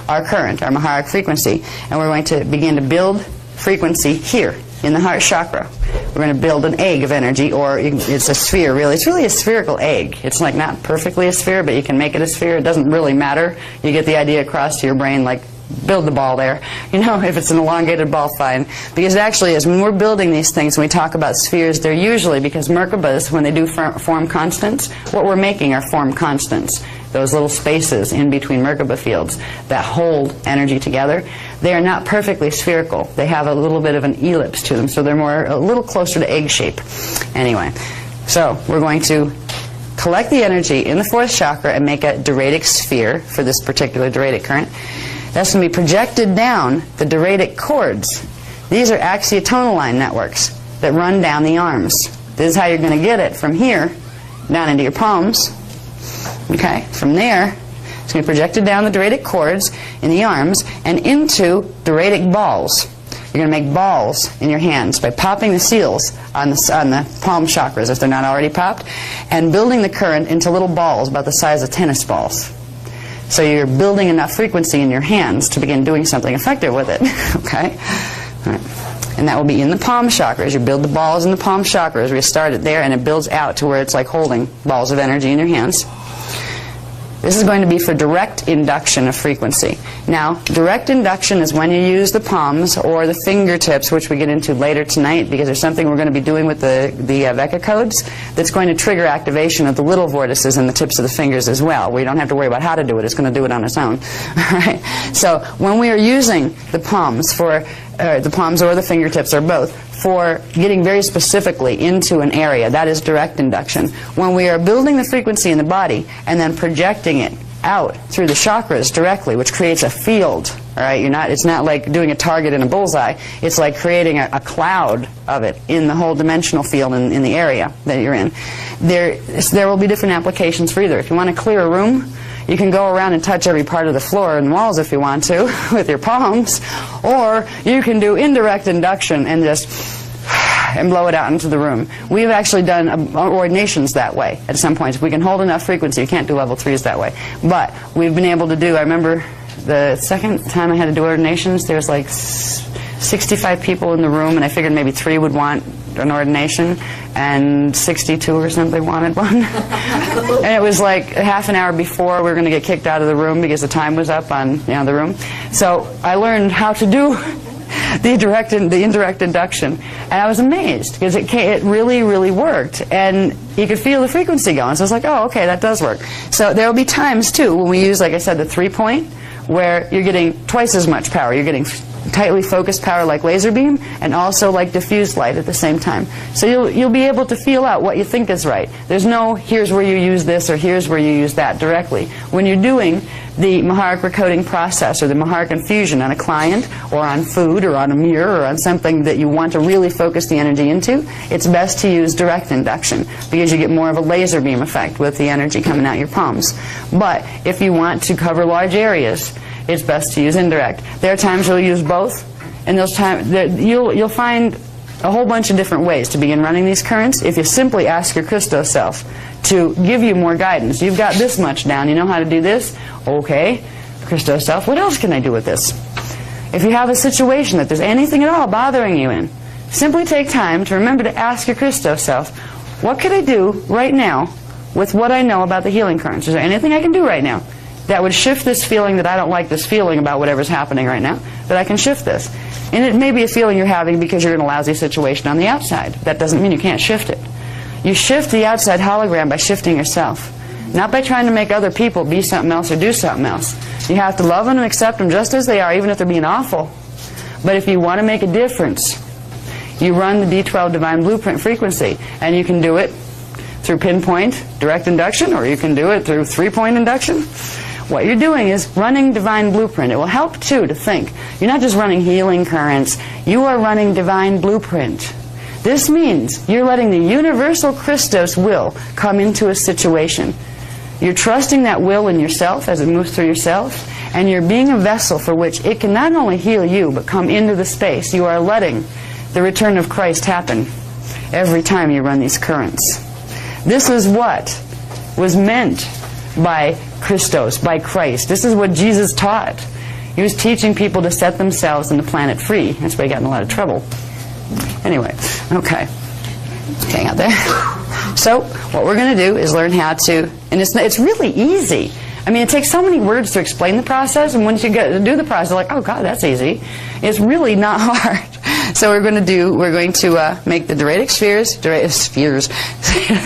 our current, our Maharic frequency, and we're going to begin to build frequency here in the heart chakra. We're going to build an egg of energy, or it's a sphere, really. It's really a spherical egg. It's like not perfectly a sphere, but you can make it a sphere. It doesn't really matter. You get the idea across to your brain like build the ball there. You know, if it's an elongated ball, fine. Because it actually is, when we're building these things, when we talk about spheres, they're usually, because Merkabas, when they do form constants, what we're making are form constants. Those little spaces in between Merkaba fields that hold energy together, they are not perfectly spherical. They have a little bit of an ellipse to them, so they're a little closer to egg shape. Anyway, so we're going to collect the energy in the fourth chakra and make a Duratic sphere for this particular Duratic current. That's going to be projected down the Duratic cords. These are axiotonal line networks that run down the arms. This is how you're going to get it from here down into your palms. Okay, from there, it's going to be projected down the Duratic cords in the arms and into Duratic balls. You're going to make balls in your hands by popping the seals on the palm chakras, if they're not already popped, and building the current into little balls about the size of tennis balls. So you're building enough frequency in your hands to begin doing something effective with it. Okay? All right. And that will be in the palm chakras. You build the balls in the palm chakras. We start it there, and it builds out to where it's like holding balls of energy in your hands. This is going to be for direct induction of frequency. Now, direct induction is when you use the palms or the fingertips, which we get into later tonight, because there's something we're going to be doing with the Vecca codes that's going to trigger activation of the little vortices and the tips of the fingers as well. We don't have to worry about how to do it. It's going to do it on its own. All right? So when we are using the palms for the palms or the fingertips or both for getting very specifically into an area, that is direct induction. When we are building the frequency in the body and then projecting it out through the chakras directly, which creates a field, all right? It's not like doing a target in a bullseye. It's like creating a cloud of it in the whole dimensional field in the area that you're in. There will be different applications for either. If you want to clear a room, you can go around and touch every part of the floor and walls if you want to with your palms, or you can do indirect induction and just and blow it out into the room. We've actually done ordinations that way at some points. We can hold enough frequency. You can't do level 3s that way. But we've been able to do, I remember the second time I had to do ordinations, there was like 65 people in the room, and I figured maybe 3 would want an ordination, and 62 or something wanted one. And it was like half an hour before we were going to get kicked out of the room because the time was up on the room. So I learned how to do the indirect induction, and I was amazed because it really, really worked, and you could feel the frequency going. So I was like, oh, okay, that does work. So there will be times too when we use, like I said, the 3-point, where you're getting twice as much power. You're getting tightly focused power like laser beam and also like diffused light at the same time. So you'll be able to feel out what you think is right. There's no here's where you use this or here's where you use that directly. When you're doing the Maharic recoding process or the Maharic infusion on a client or on food or on a mirror or on something that you want to really focus the energy into, it's best to use direct induction because you get more of a laser beam effect with the energy coming out your palms. But if you want to cover large areas, it's best to use indirect. There are times you'll use both, and those times you'll find a whole bunch of different ways to begin running these currents if you simply ask your Christos self to give you more guidance. You've got this much down. You know how to do this? Okay, Christos self, what else can I do with this? If you have a situation that there's anything at all bothering you in, simply take time to remember to ask your Christos self, what could I do right now with what I know about the healing currents? Is there anything I can do right now that would shift this feeling that I don't like this feeling about whatever's happening right now, that I can shift this? And it may be a feeling you're having because you're in a lousy situation on the outside. That doesn't mean you can't shift it. You shift the outside hologram by shifting yourself, not by trying to make other people be something else or do something else. You have to love them and accept them just as they are, even if they're being awful. But if you want to make a difference, you run the D12 Divine Blueprint frequency, and you can do it through pinpoint direct induction, or you can do it through 3-point induction. What you're doing is running Divine Blueprint. It will help, too, to think. You're not just running healing currents. You are running Divine Blueprint. This means you're letting the universal Christos will come into a situation. You're trusting that will in yourself as it moves through yourself, and you're being a vessel for which it can not only heal you, but come into the space. You are letting the return of Christ happen every time you run these currents. This is what was meant by Christos, by Christ. This is what Jesus taught. He was teaching people to set themselves and the planet free. That's why he got in a lot of trouble. Anyway, okay. Hang out there. So, what we're going to do is learn how to, and it's really easy. I mean, it takes so many words to explain the process, and once you get to do the process, you're like, oh God, that's easy. It's really not hard. So we're going to make the Doritic spheres,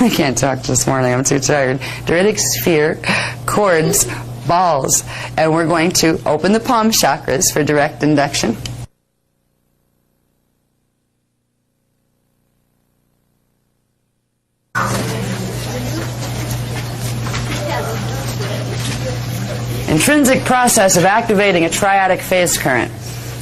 I can't talk this morning, I'm too tired. Doritic sphere, cords, balls, and we're going to open the palm chakras for direct induction. Intrinsic process of activating a triadic phase current.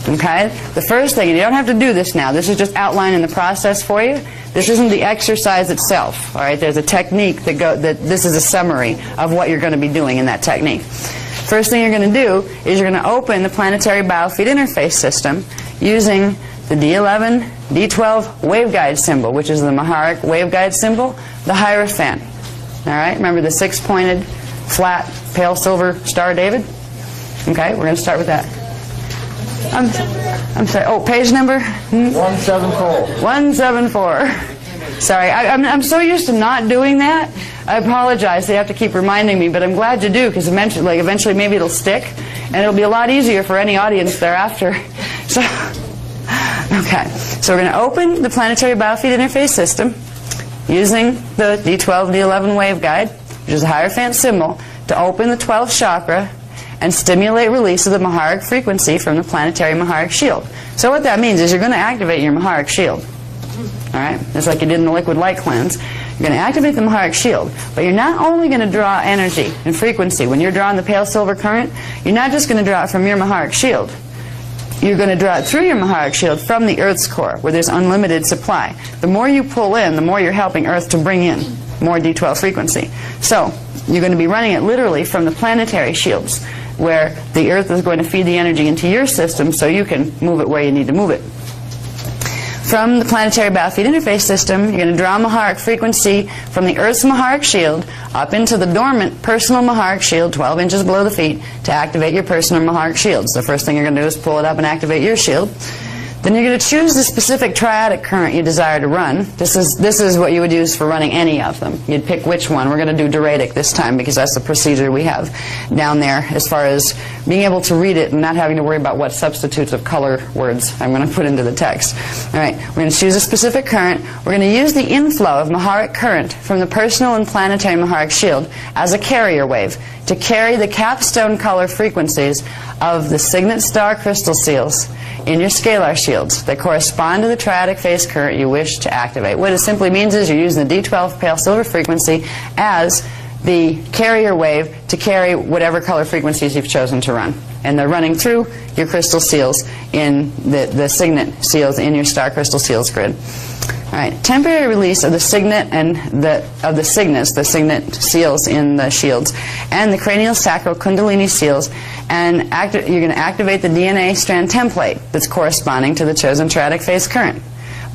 Okay? The first thing, and you don't have to do this now, this is just outlining the process for you. This isn't the exercise itself. All right? There's a technique that this is a summary of what you're going to be doing in that technique. First thing you're going to do is you're going to open the planetary biofeed interface system using the D11, D12 waveguide symbol, which is the Maharic waveguide symbol, the Hierophant. All right? Remember the six-pointed, flat, pale silver Star of David? Okay, we're going to start with that. I'm sorry. Oh, page number? 174. 174. Sorry, I'm so used to not doing that. I apologize. They have to keep reminding me, but I'm glad you do, because eventually maybe it'll stick, and it'll be a lot easier for any audience thereafter. So, okay. So we're going to open the planetary biofeed interface system using the D12, D11 waveguide, which is a Hierophant symbol, to open the 12th chakra and stimulate release of the Maharic frequency from the planetary Maharic shield. So what that means is you're going to activate your Maharic shield. All right? It's like you did in the liquid light cleanse. You're going to activate the Maharic shield, but you're not only going to draw energy and frequency. When you're drawing the pale silver current, you're not just going to draw it from your Maharic shield. You're going to draw it through your Maharic shield from the Earth's core, where there's unlimited supply. The more you pull in, the more you're helping Earth to bring in more D12 frequency. So you're going to be running it literally from the planetary shields, where the Earth is going to feed the energy into your system so you can move it where you need to move it. From the planetary biofeed interface system, you're going to draw Maharic frequency from the Earth's Maharic shield up into the dormant personal Maharic shield 12 inches below the feet to activate your personal Maharic shields. The first thing you're going to do is pull it up and activate your shield. Then you're going to choose the specific triadic current you desire to run. This is what you would use for running any of them. You'd pick which one. We're going to do Doritic this time because that's the procedure we have down there as far as being able to read it and not having to worry about what substitutes of color words I'm going to put into the text. All right, we're going to choose a specific current. We're going to use the inflow of Maharic current from the personal and planetary Maharic shield as a carrier wave to carry the capstone color frequencies of the signet star crystal seals in your scalar shields that correspond to the triadic phase current you wish to activate. What it simply means is you're using the D12 pale silver frequency as the carrier wave to carry whatever color frequencies you've chosen to run. And they're running through your crystal seals in the signet seals in your star crystal seals grid. All right, temporary release of the signet and the signet seals in the shields, and the cranial sacral kundalini seals, and you're going to activate the DNA strand template that's corresponding to the chosen triadic phase current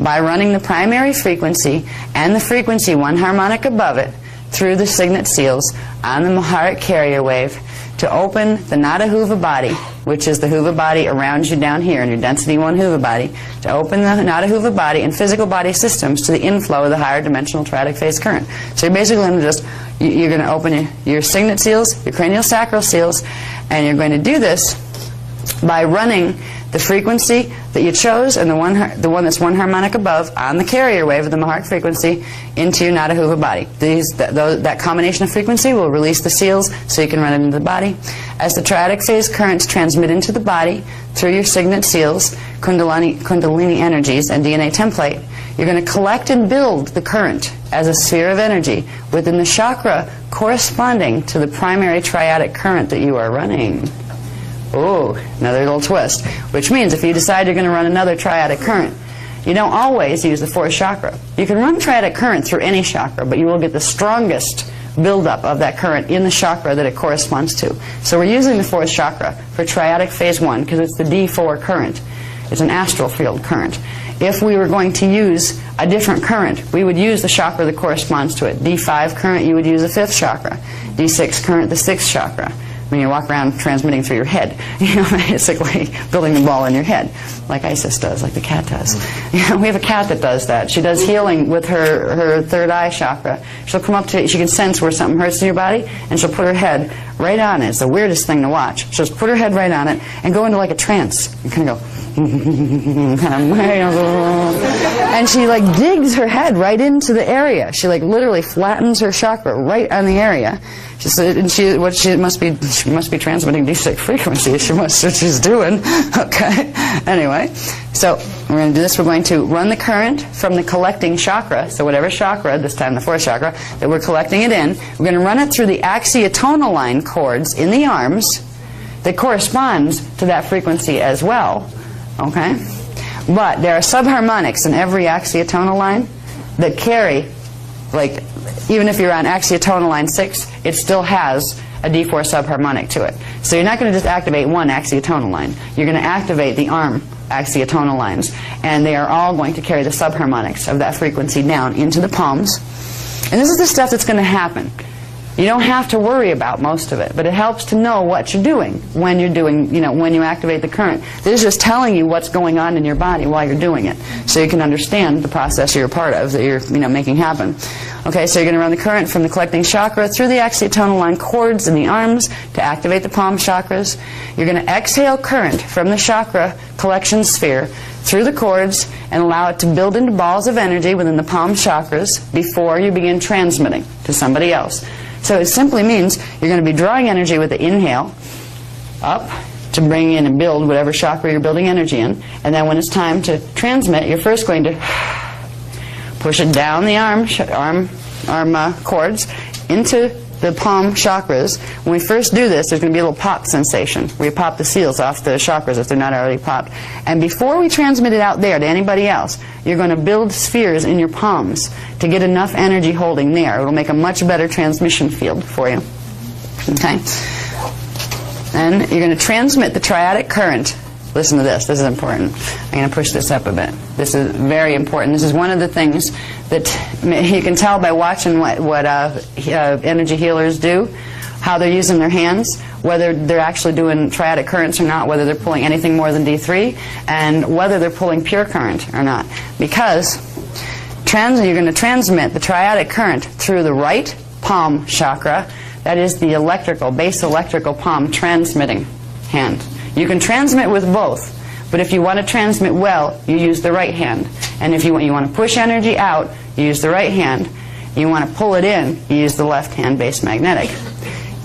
by running the primary frequency and the frequency one harmonic above it through the signet seals on the Maharic carrier wave to open the Nada Huva body, which is the Huva body around you down here in your density 1 Huva body, to open the Nada Huva body and physical body systems to the inflow of the higher dimensional triadic phase current. So you're basically going to you're going to open your signet seals, your cranial sacral seals, and you're going to do this by running the frequency that you chose and the one that's one harmonic above on the carrier wave of the Maharic frequency into your Nada Huva body. That combination of frequency will release the seals so you can run it into the body. As the triadic phase currents transmit into the body through your signet seals, kundalini energies, and DNA template, you're going to collect and build the current as a sphere of energy within the chakra corresponding to the primary triadic current that you are running. Oh, another little twist. Which means if you decide you're going to run another triadic current, you don't always use the 4th chakra. You can run triadic current through any chakra, but you will get the strongest buildup of that current in the chakra that it corresponds to. So we're using the 4th chakra for triadic phase 1 because it's the D4 current. It's an astral field current. If we were going to use a different current, we would use the chakra that corresponds to it. D5 current, you would use the 5th chakra. D6 current, the 6th chakra. when you walk around transmitting through your head, basically building the ball in your head, like Isis does, like the cat does. We have a cat that does that. She does healing with her third eye chakra. She'll come up to it, she can sense where something hurts in your body, and she'll put her head right on it. It's the weirdest thing to watch. She'll just put her head right on it and go into like a trance and kind of go, and she like digs her head right into the area. She like literally flattens her chakra right on the area. She must be transmitting D6 frequency. That's what she's doing. Okay. Anyway, so we're going to do this. We're going to run the current from the collecting chakra. So whatever chakra, this time the fourth chakra, that we're collecting it in, we're going to run it through the axiotonal line cords in the arms that corresponds to that frequency as well. Okay? But there are subharmonics in every axiotonal line that carry, like, even if you're on axiotonal line 6, it still has a D4 subharmonic to it. So you're not going to just activate one axiotonal line. You're going to activate the arm axiotonal lines, and they are all going to carry the subharmonics of that frequency down into the palms. And this is the stuff that's going to happen. You don't have to worry about most of it, but it helps to know what you're doing when you're doing, when you activate the current. This is just telling you what's going on in your body while you're doing it, so you can understand the process you're a part of, that you're, making happen. Okay, so you're going to run the current from the collecting chakra through the axiotonal line cords in the arms to activate the palm chakras. You're going to exhale current from the chakra collection sphere through the cords and allow it to build into balls of energy within the palm chakras before you begin transmitting to somebody else. So it simply means you're going to be drawing energy with the inhale up to bring in and build whatever chakra you're building energy in. And then when it's time to transmit, you're first going to push it down the arm cords into the palm chakras. When we first do this, there's going to be a little pop sensation where you pop the seals off the chakras if they're not already popped. And before we transmit it out there to anybody else, you're going to build spheres in your palms to get enough energy holding there. It'll make a much better transmission field for you. Okay? Then you're going to transmit the triadic current. Listen to this. This is important. I'm going to push this up a bit. This is very important. This is one of the things that you can tell by watching what energy healers do, how they're using their hands, whether they're actually doing triadic currents or not, whether they're pulling anything more than D3, and whether they're pulling pure current or not. Because you're going to transmit the triadic current through the right palm chakra. That is the base electrical palm transmitting hand. You can transmit with both, but if you want to transmit well, you use the right hand. And if you want to push energy out, you use the right hand. You want to pull it in, you use the left hand base magnetic.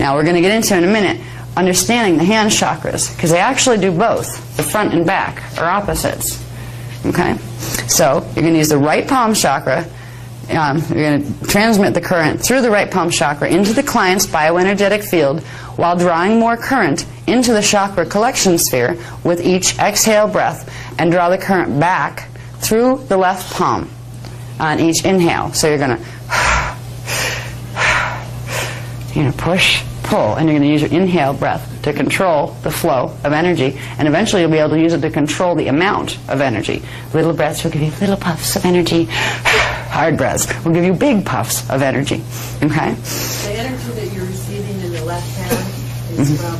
Now we're going to get into in a minute understanding the hand chakras, because they actually do both. The front and back are opposites. Okay? So you're going to use the right palm chakra. You're going to transmit the current through the right palm chakra into the client's bioenergetic field while drawing more current into the chakra collection sphere with each exhale breath, and draw the current back through the left palm on each inhale. So you're going to push, pull, and you're going to use your inhale breath to control the flow of energy, and eventually you'll be able to use it to control the amount of energy. Little breaths will give you little puffs of energy. Hard breaths will give you big puffs of energy. Okay? The energy that you're receiving in the left hand is from...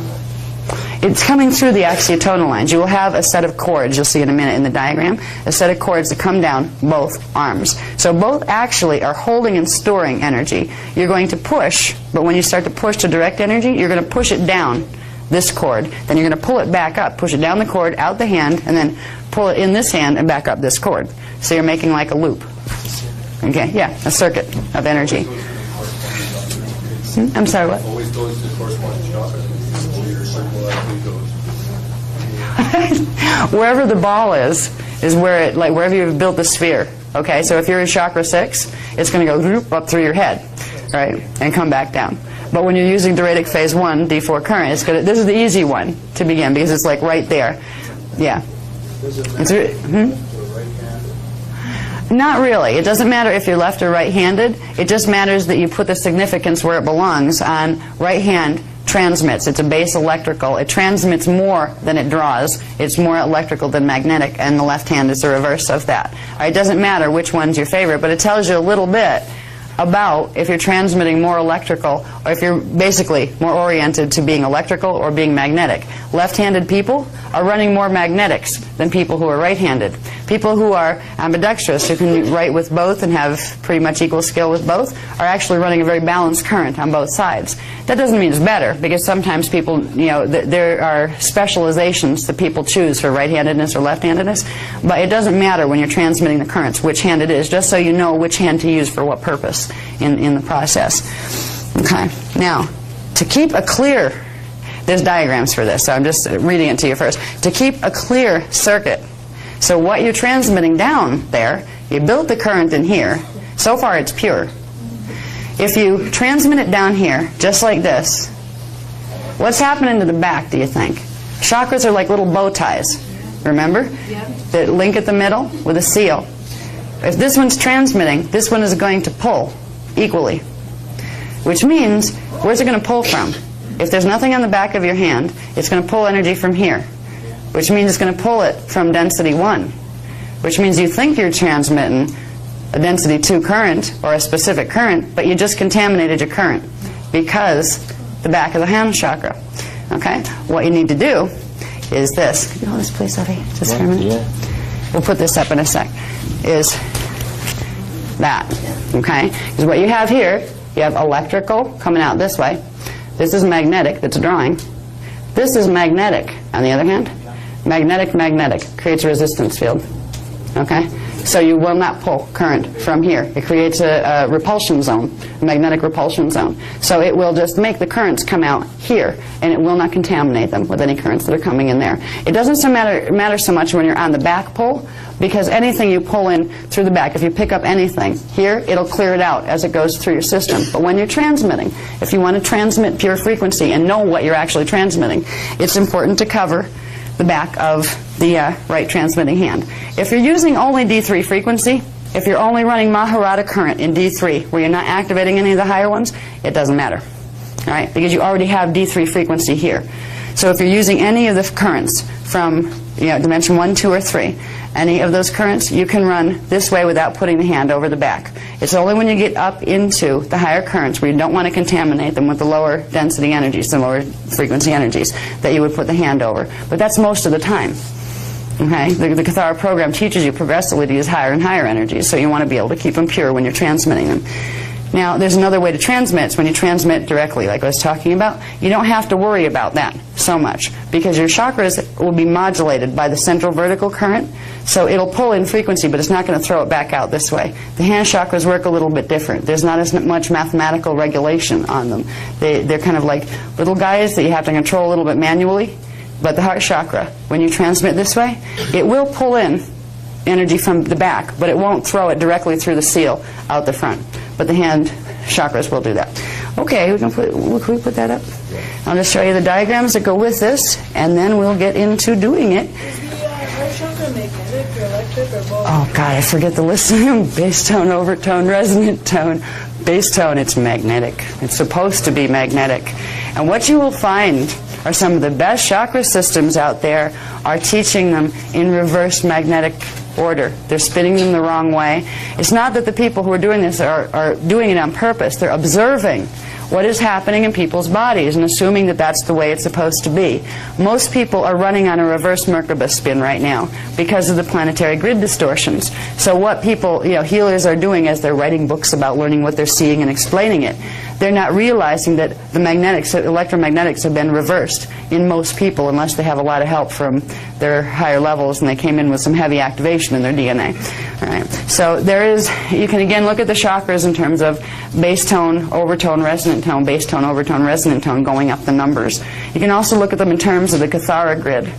It's coming through the axiotonal lines. You will have a set of cords, you'll see in a minute in the diagram, a set of cords that come down both arms. So both actually are holding and storing energy. You're going to push, but when you start to push to direct energy, you're going to push it down this cord. Then you're going to pull it back up, push it down the cord, out the hand, and then pull it in this hand and back up this cord. So you're making like a loop. Okay, yeah, a circuit of energy. I'm sorry, what? Always goes to the corresponding chakra. Wherever the ball is where it, like wherever you've built the sphere. Okay, so if you're in chakra 6, it's going to go up through your head, right, and come back down. But when you're using Doradic phase 1 D4 current, it's this is the easy one to begin because it's like right there. Yeah. Not really. It doesn't matter if you're left or right-handed. It just matters that you put the significance where it belongs on right hand. Transmits. It's a base electrical. It transmits more than it draws. It's more electrical than magnetic, and the left hand is the reverse of that. It doesn't matter which one's your favorite, but it tells you a little bit about if you're transmitting more electrical, or if you're basically more oriented to being electrical or being magnetic. Left-handed people are running more magnetics than people who are right-handed. People who are ambidextrous, who can write with both and have pretty much equal skill with both, are actually running a very balanced current on both sides. That doesn't mean it's better, because sometimes people, there are specializations that people choose for right-handedness or left-handedness, but it doesn't matter when you're transmitting the currents which hand it is, just so you know which hand to use for what purpose in the process. Okay, now, to keep a clear, there's diagrams for this, so I'm just reading it to you first. To keep a clear circuit, so what you're transmitting down there, you built the current in here, so far it's pure. If you transmit it down here, just like this, what's happening to the back, do you think? Chakras are like little bow ties, remember? That link at the middle with a seal. If this one's transmitting, this one is going to pull equally. Which means, where's it going to pull from? If there's nothing on the back of your hand, it's going to pull energy from here. Which means it's going to pull it from density 1. Which means you think you're transmitting a density 2 current, or a specific current, but you just contaminated your current because the back of the hand chakra. Okay? What you need to do is this. Can you hold this please, Sophie? Just for a minute? Yeah. We'll put this up in a sec. Is that. Okay? Because what you have here, you have electrical coming out this way. This is magnetic, that's drawing. This is magnetic, on the other hand. Magnetic creates a resistance field. Okay? So you will not pull current from here. It creates a repulsion zone, a magnetic repulsion zone. So it will just make the currents come out here, and it will not contaminate them with any currents that are coming in there. It doesn't matter so much when you're on the back pull, because anything you pull in through the back, if you pick up anything here, it'll clear it out as it goes through your system. But when you're transmitting, if you want to transmit pure frequency and know what you're actually transmitting, it's important to cover the back of the right transmitting hand. If you're using only D3 frequency, if you're only running Maharata current in D3, where you're not activating any of the higher ones, it doesn't matter. All right? Because you already have D3 frequency here. So if you're using any of the currents from dimension 1, 2, or 3, any of those currents, you can run this way without putting the hand over the back. It's only when you get up into the higher currents, where you don't want to contaminate them with the lower density energies, the lower frequency energies, that you would put the hand over. But that's most of the time. Okay? The Kathara program teaches you progressively to use higher and higher energies, so you want to be able to keep them pure when you're transmitting them. Now, there's another way to transmit. It's when you transmit directly, like I was talking about. You don't have to worry about that so much, because your chakras will be modulated by the central vertical current, so it'll pull in frequency, but it's not going to throw it back out this way. The hand chakras work a little bit different. There's not as much mathematical regulation on them. They're kind of like little guys that you have to control a little bit manually. But the heart chakra, when you transmit this way, it will pull in energy from the back, but it won't throw it directly through the seal out the front. But the hand chakras will do that. Okay, can we put that up? I'll just show you the diagrams that go with this, and then we'll get into doing it. Is the heart chakra magnetic or electric or both? Oh, God, I forget the list. Bass tone, overtone, resonant tone. Bass tone, it's magnetic. It's supposed to be magnetic. And what you will find are some of the best chakra systems out there are teaching them in reverse magnetic order. They're spinning them the wrong way. It's not that the people who are doing this are doing it on purpose. They're observing what is happening in people's bodies and assuming that that's the way it's supposed to be. Most people are running on a reverse Merkaba spin right now because of the planetary grid distortions. So what people, healers are doing as they're writing books about learning what they're seeing and explaining it, they're not realizing that the electromagnetics have been reversed in most people, unless they have a lot of help from their higher levels and they came in with some heavy activation in their DNA. All right. So you can again look at the chakras in terms of bass tone, overtone, resonant tone, bass tone, overtone, resonant tone, going up the numbers. You can also look at them in terms of the Kathara grid.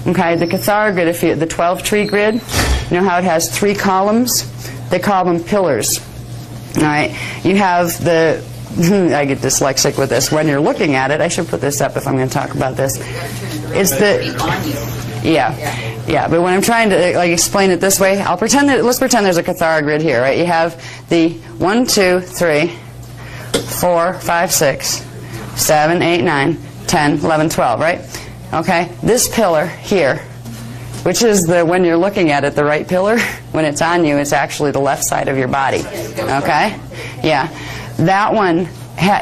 Okay, the Kathara grid, the 12-tree grid, you know how it has 3 columns? They call them pillars. All right. You have the I get dyslexic with this. When you're looking at it, I should put this up if I'm going to talk about this. It's yeah. But when I'm trying to explain it this way, let's pretend there's a Kathara grid here, right? You have the 1, 2, 3, 4, 5, 6, 7, 8, 9, 10, 11, 12, right? Okay. This pillar here which is when you're looking at it, the right pillar. When it's on you, it's actually the left side of your body. Okay? Yeah. That one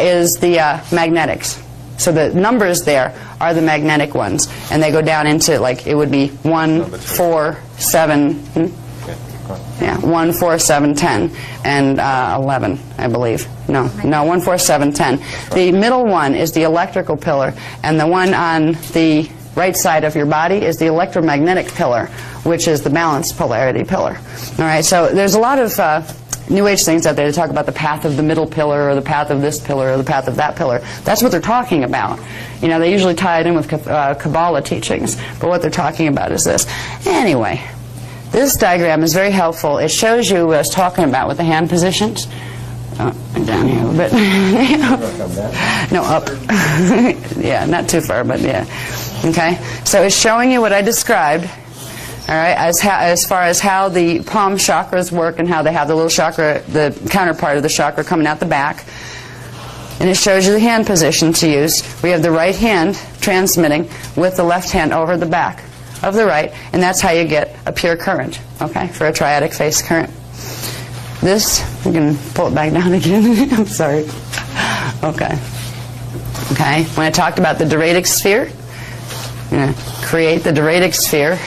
is the magnetics. So the numbers there are the magnetic ones, and they go down into, like, it would be 1, 4, 7. Yeah, 1, 4, 7, 10, and 11, I believe. No, 1, 4, 7, 10. The middle one is the electrical pillar, and the one on the right side of your body is the electromagnetic pillar, which is the balanced polarity pillar. All right, so there's a lot of New Age things out there to talk about the path of the middle pillar, or the path of this pillar, or the path of that pillar. That's what they're talking about. You know, they usually tie it in with Kabbalah teachings, but what they're talking about is this. Anyway. This diagram is very helpful. It shows you what I was talking about with the hand positions. Oh, down here a little bit. No, up. Yeah, not too far, but yeah. Okay? So it's showing you what I described, all right, as far as how the palm chakras work and how they have the little chakra, the counterpart of the chakra coming out the back. And it shows you the hand position to use. We have the right hand transmitting with the left hand over the back of the right, and that's how you get a pure current, okay, for a triadic phase current. This, we can pull it back down again. I'm sorry. Okay. Okay, when I talked about the Doradic sphere, you're going to create the Doradic sphere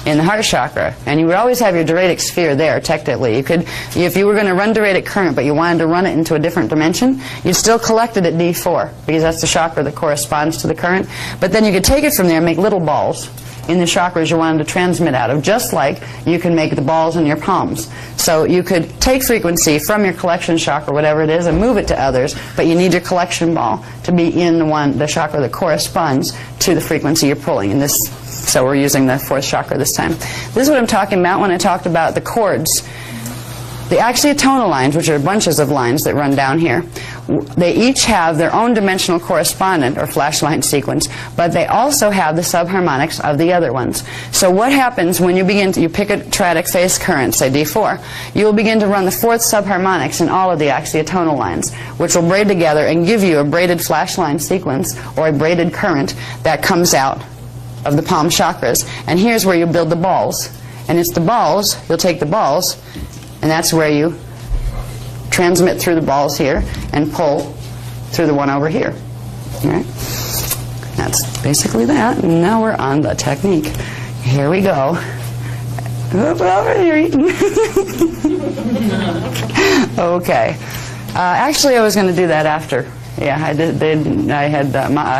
in the heart chakra, and you would always have your Doradic sphere there, technically. You could, if you were going to run Doradic current, but you wanted to run it into a different dimension, you'd still collect it at D4, because that's the chakra that corresponds to the current. But then you could take it from there and make little balls in the chakras you wanted to transmit out of, just like you can make the balls in your palms. So you could take frequency from your collection chakra, whatever it is, and move it to others, but you need your collection ball to be in the chakra that corresponds to the frequency you're pulling. And this, so we're using the fourth chakra this time. This is what I'm talking about when I talked about the chords. The axiotonal lines, which are bunches of lines that run down here, they each have their own dimensional correspondent, or flashline sequence, but they also have the subharmonics of the other ones. So what happens when you begin to, you pick a triadic phase current, say D4, you will begin to run the fourth subharmonics in all of the axiotonal lines, which will braid together and give you a braided flashline sequence, or a braided current that comes out of the palm chakras. And here's where you build the balls. And it's the balls, you'll take the balls, and that's where you transmit through the balls here and pull through the one over here. All right? That's basically that. And now we're on the technique. Here we go. Okay. Actually, I was going to do that after. Yeah, I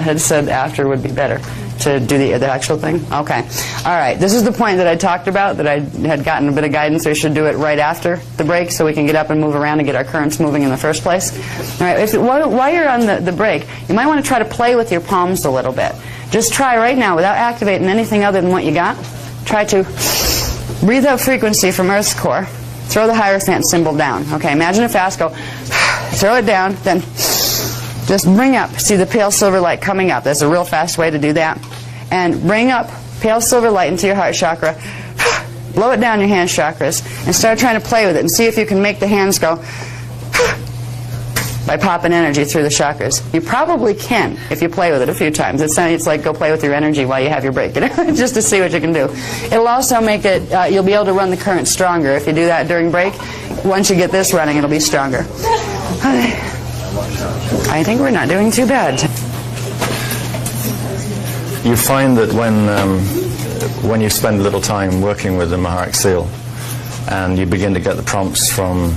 had said after would be better to do the actual thing. Okay. All right. This is the point that I talked about, that I had gotten a bit of guidance. We should do it right after the break so we can get up and move around and get our currents moving in the first place. All right. While you're on the break, you might want to try to play with your palms a little bit. Just try right now, without activating anything other than what you got. Try to breathe out frequency from Earth's core. Throw the Hierophant symbol down. Okay. Imagine it fast. Go. Throw it down. Then just bring up. See the pale silver light coming up. That's a real fast way to do that. And bring up pale silver light into your heart chakra. Blow it down your hand chakras and start trying to play with it and see if you can make the hands go by popping energy through the chakras. You probably can if you play with it a few times. It's like go play with your energy while you have your break, just to see what you can do. It'll also make it, you'll be able to run the current stronger. If you do that during break, once you get this running, it'll be stronger. I think we're not doing too bad. You find that when you spend a little time working with the Maharic seal, and you begin to get the prompts from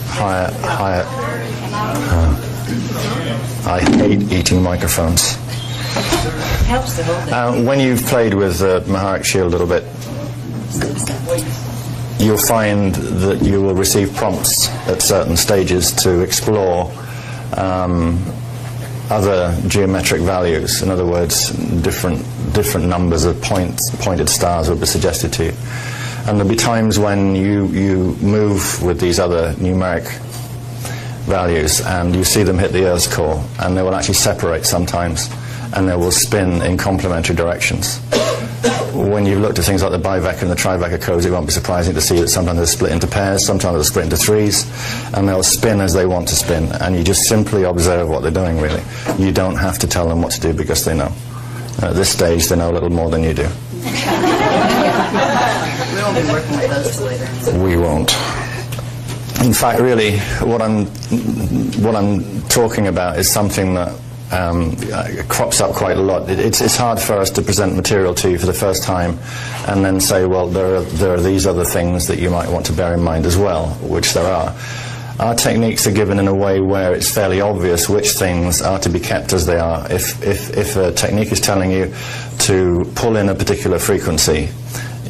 higher. I hate eating microphones. Helps the whole thing. When you've played with the Maharic shield a little bit, you'll find that you will receive prompts at certain stages to explore other geometric values. In other words, different numbers of pointed stars will be suggested to you. And there'll be times when you move with these other numeric values and you see them hit the Earth's core, and they will actually separate sometimes, and they will spin in complementary directions. When you look at things like the bivector and the trivector codes, it won't be surprising to see that sometimes they're split into pairs, sometimes they'll split into threes, and they'll spin as they want to spin, and you just simply observe what they're doing, really. You don't have to tell them what to do because they know. At this stage, they know a little more than you do. won't be working with those two later. We won't. In fact, really, what I'm talking about is something that crops up quite a lot. It's hard for us to present material to you for the first time and then say, well, there are these other things that you might want to bear in mind as well, which there are. Our techniques are given in a way where it's fairly obvious which things are to be kept as they are. If a technique is telling you to pull in a particular frequency,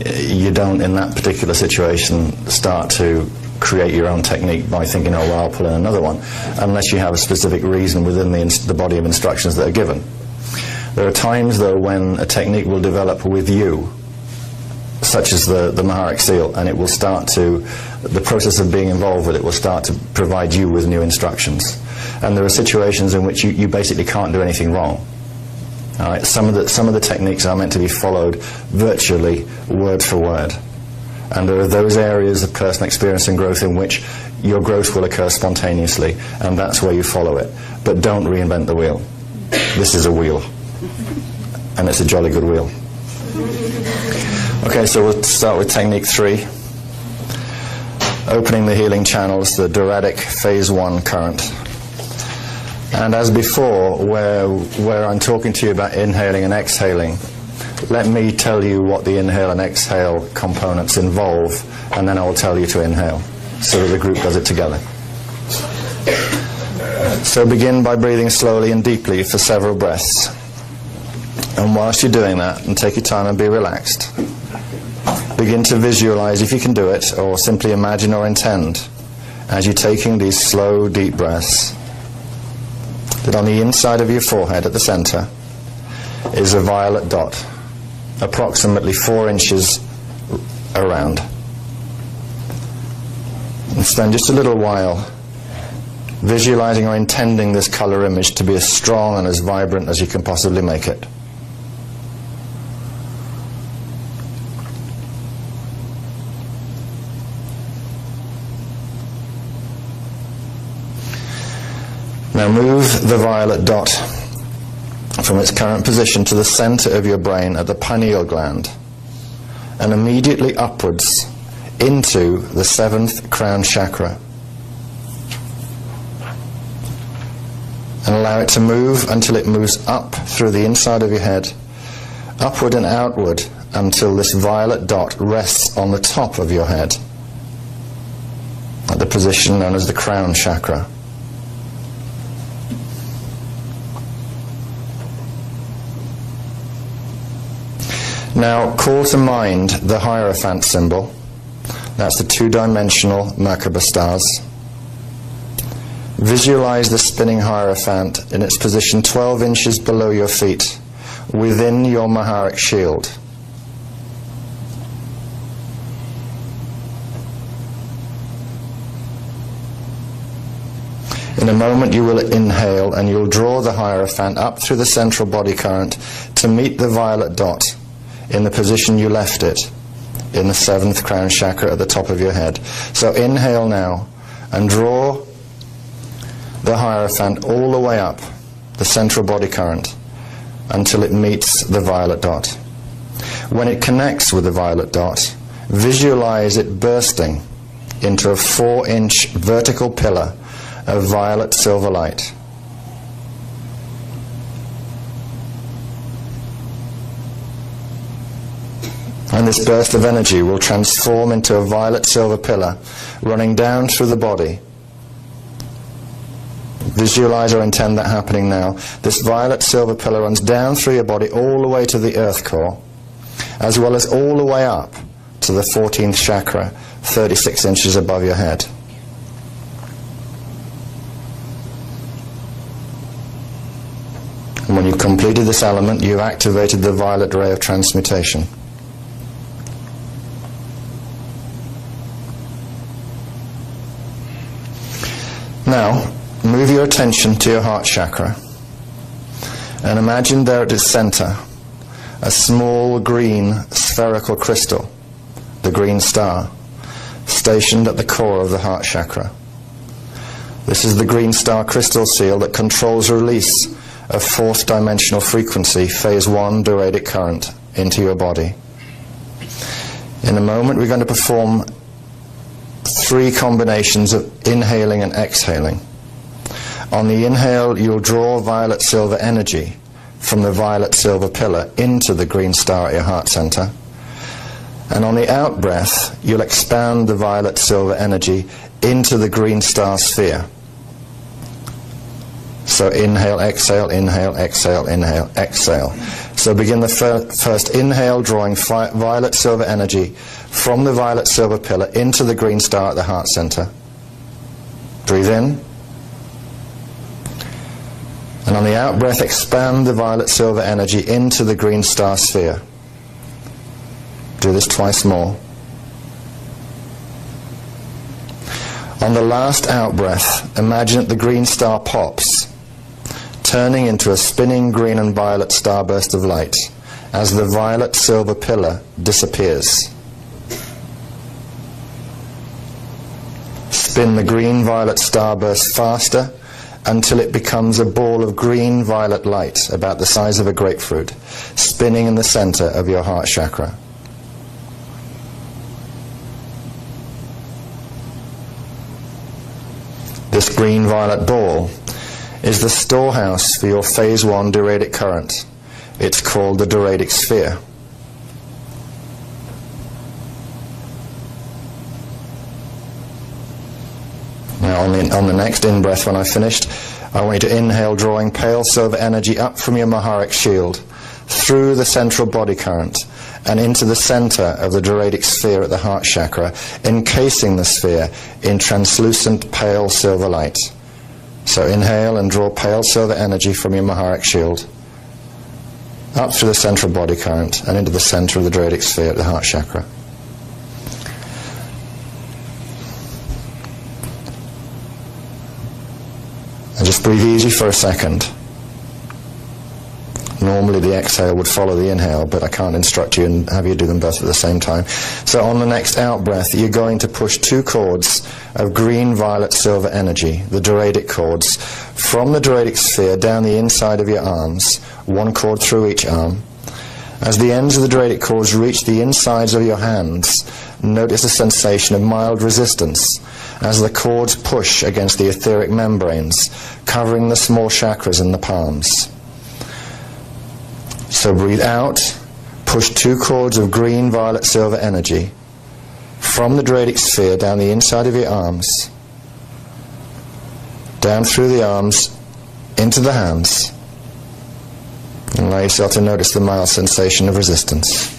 you don't, in that particular situation, start to create your own technique by thinking, oh, well, I'll pull in another one, unless you have a specific reason within the body of instructions that are given. There are times, though, when a technique will develop with you, such as the Maharic seal, and it will start to, the process of being involved with it will start to provide you with new instructions. And there are situations in which you basically can't do anything wrong. All right? Some of the techniques are meant to be followed virtually word for word. And there are those areas of personal experience and growth in which your growth will occur spontaneously, and that's where you follow it. But don't reinvent the wheel. This is a wheel, and it's a jolly good wheel. Okay, so we'll start with technique 3. Opening the healing channels, the Doradic phase 1 current. And as before, where I'm talking to you about inhaling and exhaling, let me tell you what the inhale and exhale components involve, and then I will tell you to inhale, so that the group does it together. So begin by breathing slowly and deeply for several breaths. And whilst you're doing that, and take your time and be relaxed, begin to visualize, if you can do it, or simply imagine or intend, as you're taking these slow, deep breaths, that on the inside of your forehead at the center is a violet dot, approximately 4 inches around. And spend just a little while visualizing or intending this color image to be as strong and as vibrant as you can possibly make it. Now move the violet dot from its current position to the center of your brain at the pineal gland, and immediately upwards into the 7th crown chakra, and allow it to move until it moves up through the inside of your head, upward and outward until this violet dot rests on the top of your head at the position known as the crown chakra. Now call to mind the Hierophant symbol. That's the 2-dimensional Merkaba stars. Visualize the spinning Hierophant in its position 12 inches below your feet, within your Maharic shield. In a moment you will inhale, and you'll draw the Hierophant up through the central body current to meet the violet dot in the position you left it, in the 7th crown chakra at the top of your head. So inhale now and draw the Hierophant all the way up the central body current until it meets the violet dot. When it connects with the violet dot, visualize it bursting into a 4-inch vertical pillar of violet silver light. And this burst of energy will transform into a violet silver pillar running down through the body. Visualize or intend that happening now. This violet silver pillar runs down through your body all the way to the earth core, as well as all the way up to the 14th chakra, 36 inches above your head. And when you've completed this element, you've activated the violet ray of transmutation. Now, move your attention to your heart chakra and imagine there at its center a small green spherical crystal, the green star, stationed at the core of the heart chakra. This is the green star crystal seal that controls release of 4th dimensional frequency, phase 1 Doradic current, into your body. In a moment, we're going to perform 3 combinations of inhaling and exhaling. On the inhale, you'll draw violet silver energy from the violet silver pillar into the green star at your heart center. And on the out breath, you'll expand the violet silver energy into the green star sphere. So inhale, exhale, inhale, exhale, inhale, exhale. So begin the first inhale, drawing violet silver energy from the violet silver pillar into the green star at the heart center. Breathe in. And on the out breath, expand the violet silver energy into the green star sphere. Do this twice more. On the last out breath, imagine that the green star pops, turning into a spinning green and violet starburst of light as the violet silver pillar disappears. Spin the green violet starburst faster until it becomes a ball of green violet light about the size of a grapefruit, spinning in the center of your heart chakra. This green violet ball is the storehouse for your phase 1 diuretic current. It's called the diuretic sphere. Now on the next in-breath, when I've finished, I want you to inhale, drawing pale silver energy up from your Maharic shield, through the central body current, and into the center of the diuretic sphere at the heart chakra, encasing the sphere in translucent pale silver light. So inhale and draw pale silver energy from your Maharic shield, up through the central body current, and into the center of the diuretic sphere at the heart chakra. And just breathe easy for a second. Normally the exhale would follow the inhale, but I can't instruct you and have you do them both at the same time. So on the next out breath, you're going to push 2 cords of green, violet, silver energy, the diuretic cords, from the diuretic sphere down the inside of your arms, 1 cord through each arm. As the ends of the diuretic cords reach the insides of your hands, notice a sensation of mild resistance as the cords push against the etheric membranes, covering the small chakras in the palms. So breathe out, push 2 cords of green, violet, silver energy from the diuretic sphere down the inside of your arms, down through the arms, into the hands. And allow yourself to notice the mild sensation of resistance.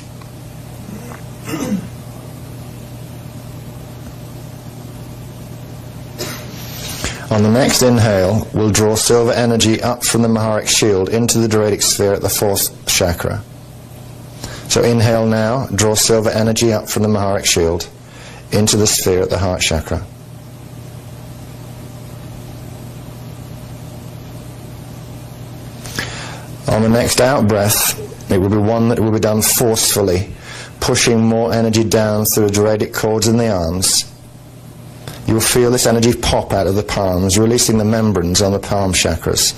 On the next inhale, we'll draw silver energy up from the Maharic shield into the diuretic sphere at the 4th chakra. So inhale now, draw silver energy up from the Maharic shield into the sphere at the heart chakra. On the next out breath, it will be one that will be done forcefully, pushing more energy down through the diuretic cords in the arms. You'll feel this energy pop out of the palms, releasing the membranes on the palm chakras.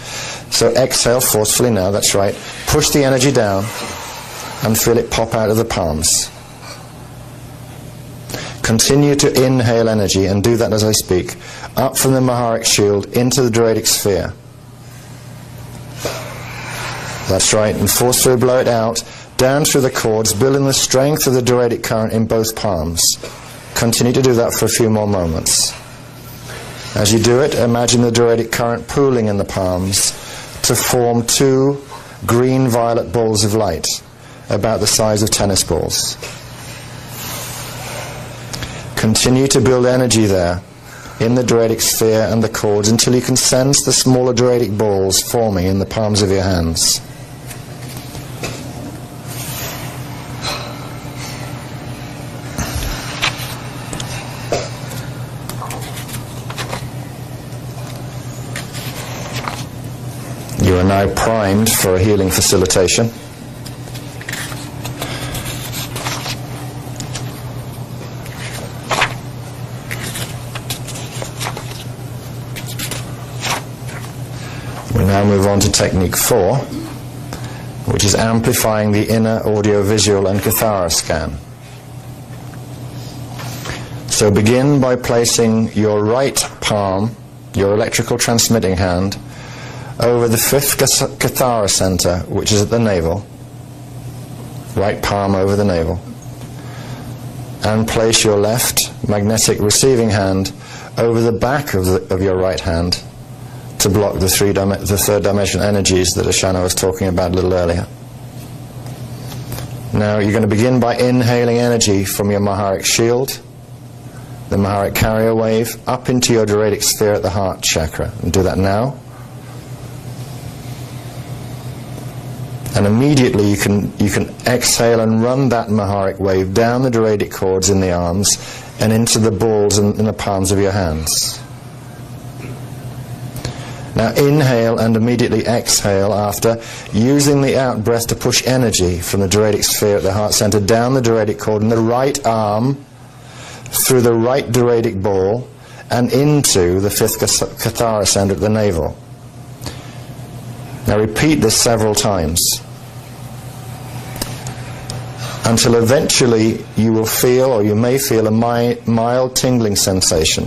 So exhale forcefully now, that's right. Push the energy down and feel it pop out of the palms. Continue to inhale energy, and do that as I speak, up from the Maharic shield into the diuretic sphere. That's right, and forcefully blow it out, down through the cords, building the strength of the diuretic current in both palms. Continue to do that for a few more moments. As you do it, imagine the diuretic current pooling in the palms to form 2 green-violet balls of light, about the size of tennis balls. Continue to build energy there, in the diuretic sphere and the cords, until you can sense the smaller diuretic balls forming in the palms of your hands. You are now primed for a healing facilitation. We now move on to technique 4, which is amplifying the inner audio-visual and Kathara scan. So begin by placing your right palm, your electrical transmitting hand, over the 5th Kathara center, which is at the navel. Right palm over the navel. And place your left magnetic receiving hand over the back of your right hand to block the third dimension energies that Ashana was talking about a little earlier. Now you're going to begin by inhaling energy from your Maharic shield, the Maharic carrier wave, up into your Doradic sphere at the heart chakra. And do that now. And immediately you can exhale and run that Maharic wave down the Doradic cords in the arms and into the balls in the palms of your hands. Now inhale and immediately exhale after, using the out breath to push energy from the Doradic sphere at the heart center down the Doradic cord in the right arm, through the right Doradic ball, and into the 5th Kathara center at the navel. Now repeat this several times until eventually you will feel, or you may feel, a mild tingling sensation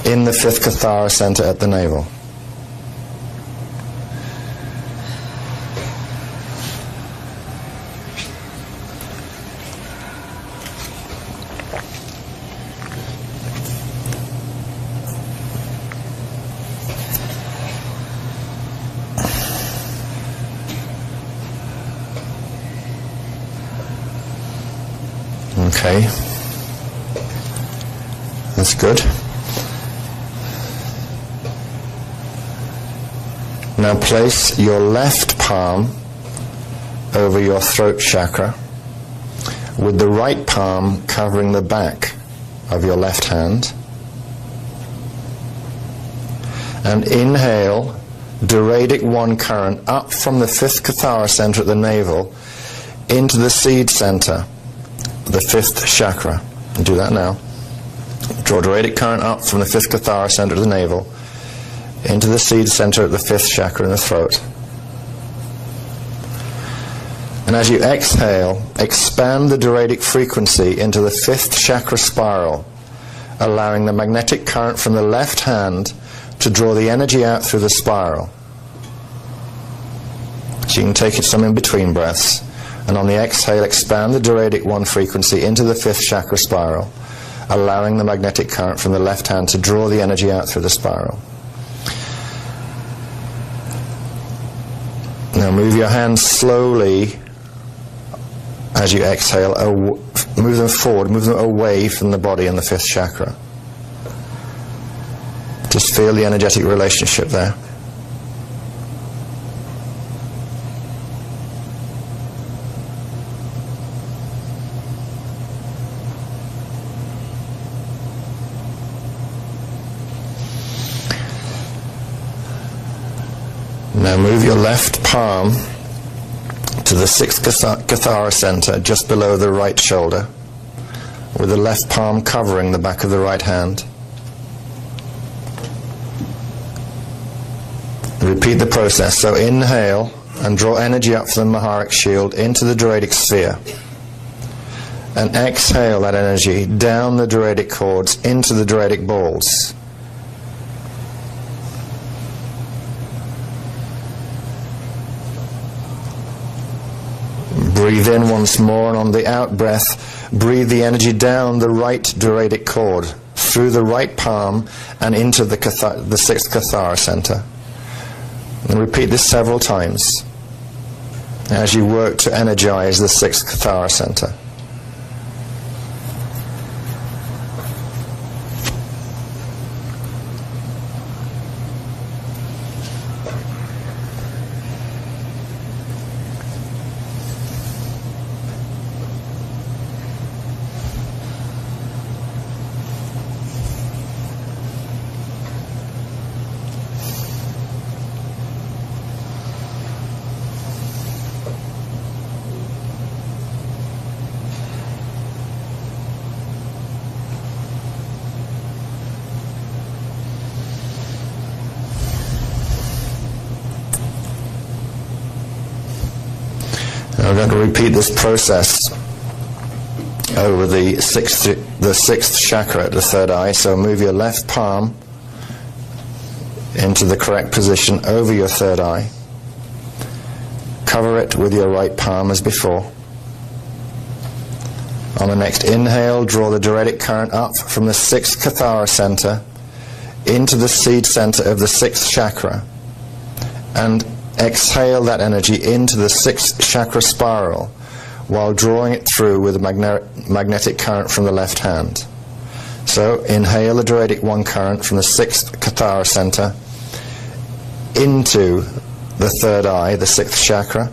in the 5th Kathara center at the navel. Okay, that's good. Now place your left palm over your throat chakra, with the right palm covering the back of your left hand. And inhale Doradic 1 current up from the 5th Kathara center at the navel into the seed center, the 5th chakra. And do that now. Draw Doradic current up from the 5th Kathara center at the navel into the seed center at the 5th chakra in the throat. And as you exhale, expand the Doradic frequency into the 5th chakra spiral, allowing the magnetic current from the left hand to draw the energy out through the spiral. So you can take it some in between breaths. And on the exhale, expand the Doradic 1 frequency into the 5th chakra spiral, allowing the magnetic current from the left hand to draw the energy out through the spiral. Now move your hands slowly as you exhale, move them forward, move them away from the body and the 5th chakra. Just feel the energetic relationship there. Now move your left palm to the 6th Kathara center, just below the right shoulder, with the left palm covering the back of the right hand. Repeat the process. So inhale and draw energy up from the Maharic shield into the Doradic sphere. And exhale that energy down the Doradic cords into the Doradic balls. Breathe in once more, and on the out breath, breathe the energy down the right Doradic cord, through the right palm, and into the 6th Kathara center. And repeat this several times as you work to energize the 6th Kathara center. We're going to repeat this process over the sixth chakra at the third eye. So move your left palm into the correct position over your third eye. Cover it with your right palm as before. On the next inhale, draw the diuretic current up from the sixth Kathara center into the seed center of the sixth chakra, and exhale that energy into the sixth chakra spiral while drawing it through with a magnetic current from the left hand. So inhale the diuretic one current from the sixth Kathara center into the third eye, the sixth chakra,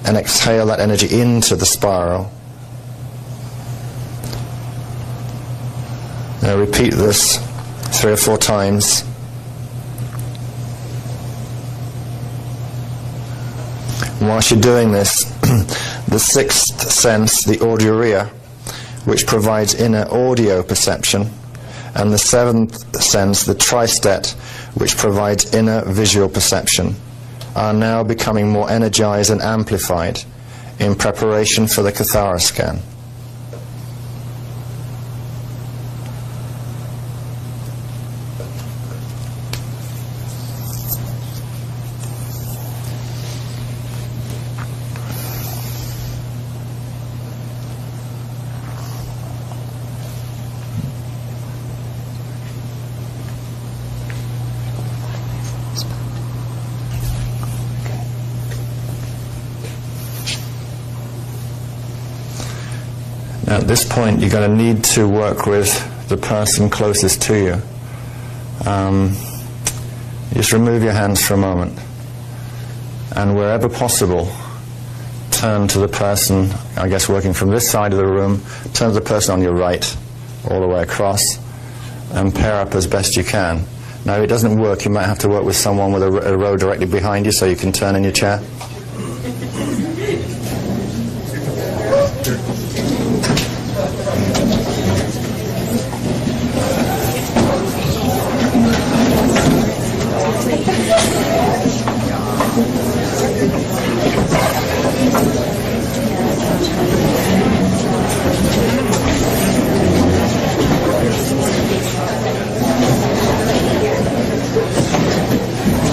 and exhale that energy into the spiral. Now repeat this 3 or 4 times. Whilst you're doing this, the sixth sense, the audioria, which provides inner audio perception, and the seventh sense, the tristet, which provides inner visual perception, are now becoming more energized and amplified in preparation for the Kathara scan. Now at this point you're going to need to work with the person closest to you. Just remove your hands for a moment, and wherever possible turn to the person, I guess working from this side of the room, turn to the person on your right all the way across and pair up as best you can. Now if it doesn't work, you might have to work with someone with a row directly behind you so you can turn in your chair.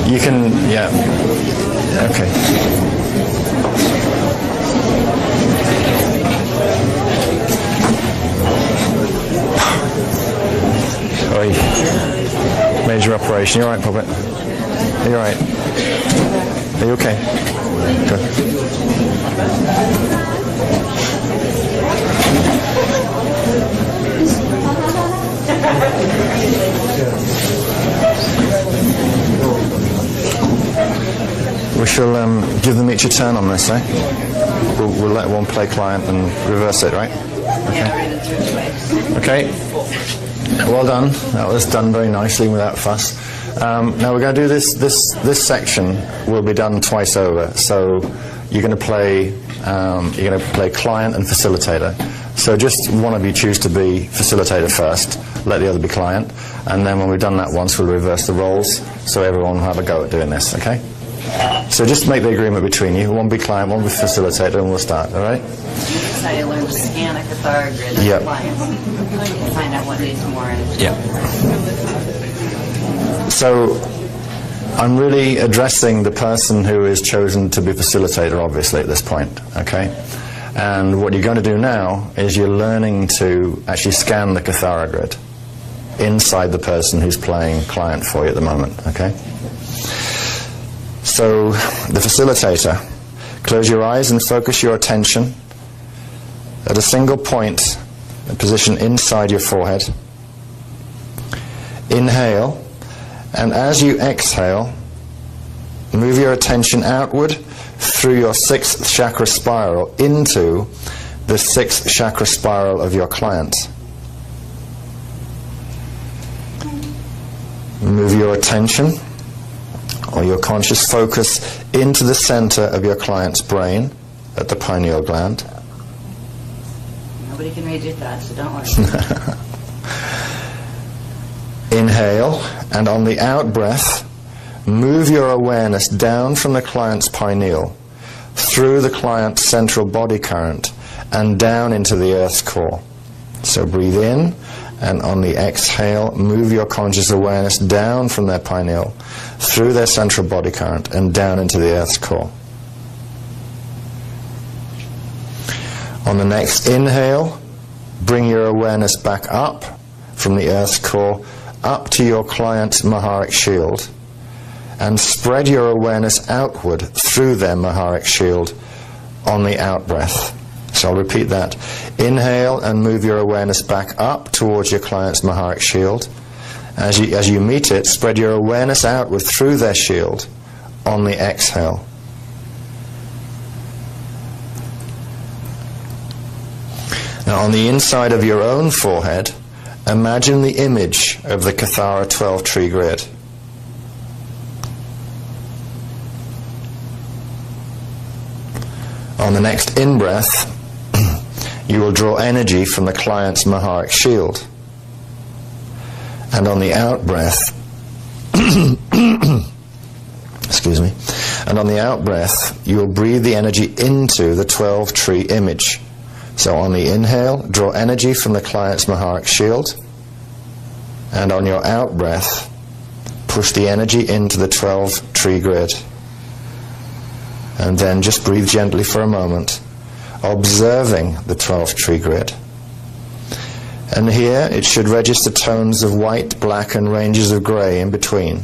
You can, yeah, okay. Sorry, major operation. You all right, Puppet? Are you all right? Are you okay? Good. We shall give them each a turn on this, eh? We'll let one play client and reverse it, right? Okay. Okay. Well done. That was done very nicely without fuss. Now we're going to do this section will be done twice over. So you're going to play client and facilitator. So just one of you choose to be facilitator first, let the other be client, and then when we've done that once, we'll reverse the roles so everyone will have a go at doing this, okay? So just make the agreement between you. One be client, one be facilitator, and we'll start, all right? That's how you learn to scan a Kathara grid of Yep. clients. And find out what needs more energy. Yeah. So I'm really addressing the person who is chosen to be facilitator, obviously, at this point, okay? And what you're going to do now is you're learning to actually scan the Kathara grid inside the person who's playing client for you at the moment, okay? So the facilitator, close your eyes and focus your attention at a single point, a position inside your forehead. Inhale, and as you exhale, move your attention outward through your sixth chakra spiral into the sixth chakra spiral of your client. Move your attention or your conscious focus into the center of your client's brain at the pineal gland. Nobody can read your thoughts, so don't worry. Inhale, and on the out breath, move your awareness down from the client's pineal, through the client's central body current, and down into the Earth's core. So breathe in, and on the exhale, move your conscious awareness down from their pineal, through their central body current, and down into the Earth's core. On the next inhale, bring your awareness back up from the Earth's core, up to your client's Maharic shield, and spread your awareness outward through their Maharic shield on the out-breath. So I'll repeat that. Inhale and move your awareness back up towards your client's Maharic shield. As you meet it, spread your awareness outward through their shield on the exhale. Now on the inside of your own forehead, imagine the image of the Kathara 12 tree grid. On the next in-breath, you will draw energy from the client's Maharic shield. And on the out-breath, excuse me, and on the out-breath, you will breathe the energy into the 12 tree image. So on the inhale, draw energy from the client's Maharic shield, and on your out-breath, push the energy into the 12 tree grid. And then just breathe gently for a moment, observing the 12 tree grid. And here it should register tones of white, black, and ranges of grey in between.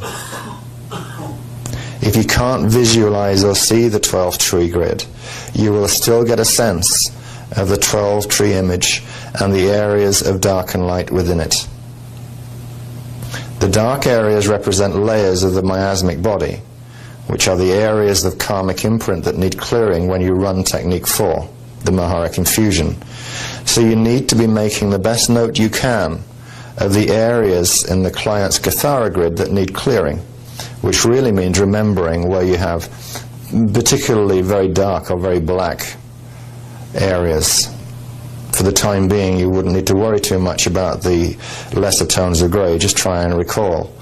If you can't visualize or see the 12 tree grid, you will still get a sense of the 12 tree image and the areas of dark and light within it. The dark areas represent layers of the miasmic body, which are the areas of karmic imprint that need clearing when you run Technique 4, the Maharic infusion. So you need to be making the best note you can of the areas in the client's Kathara grid that need clearing, which really means remembering where you have particularly very dark or very black areas. For the time being, you wouldn't need to worry too much about the lesser tones of grey. Just try and recall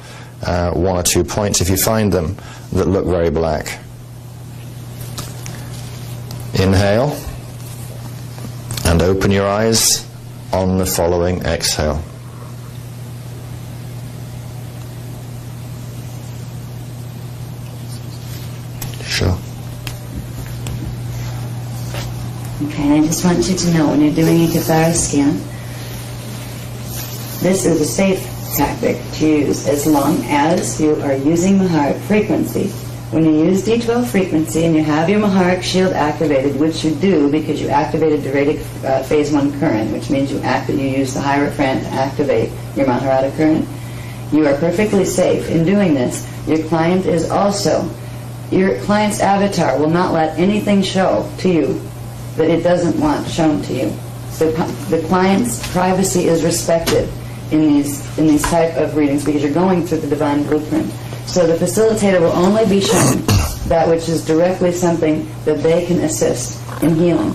one or two points, if you find them, that look very black. Inhale and open your eyes on the following exhale. Sure. Okay, and I just want you to know, when you're doing a Kathara scan, this is a safe tactic to use as long as you are using Maharic frequency. When you use D12 frequency and you have your Maharic shield activated, which you do because you activated Diuretic phase 1 current, which means you use the Hierophant to activate your Maharata current, you are perfectly safe in doing this. Your client's avatar will not let anything show to you that it doesn't want shown to you. The client's privacy is respected in these type of readings because you're going through the divine blueprint. So the facilitator will only be shown that which is directly something that they can assist in healing.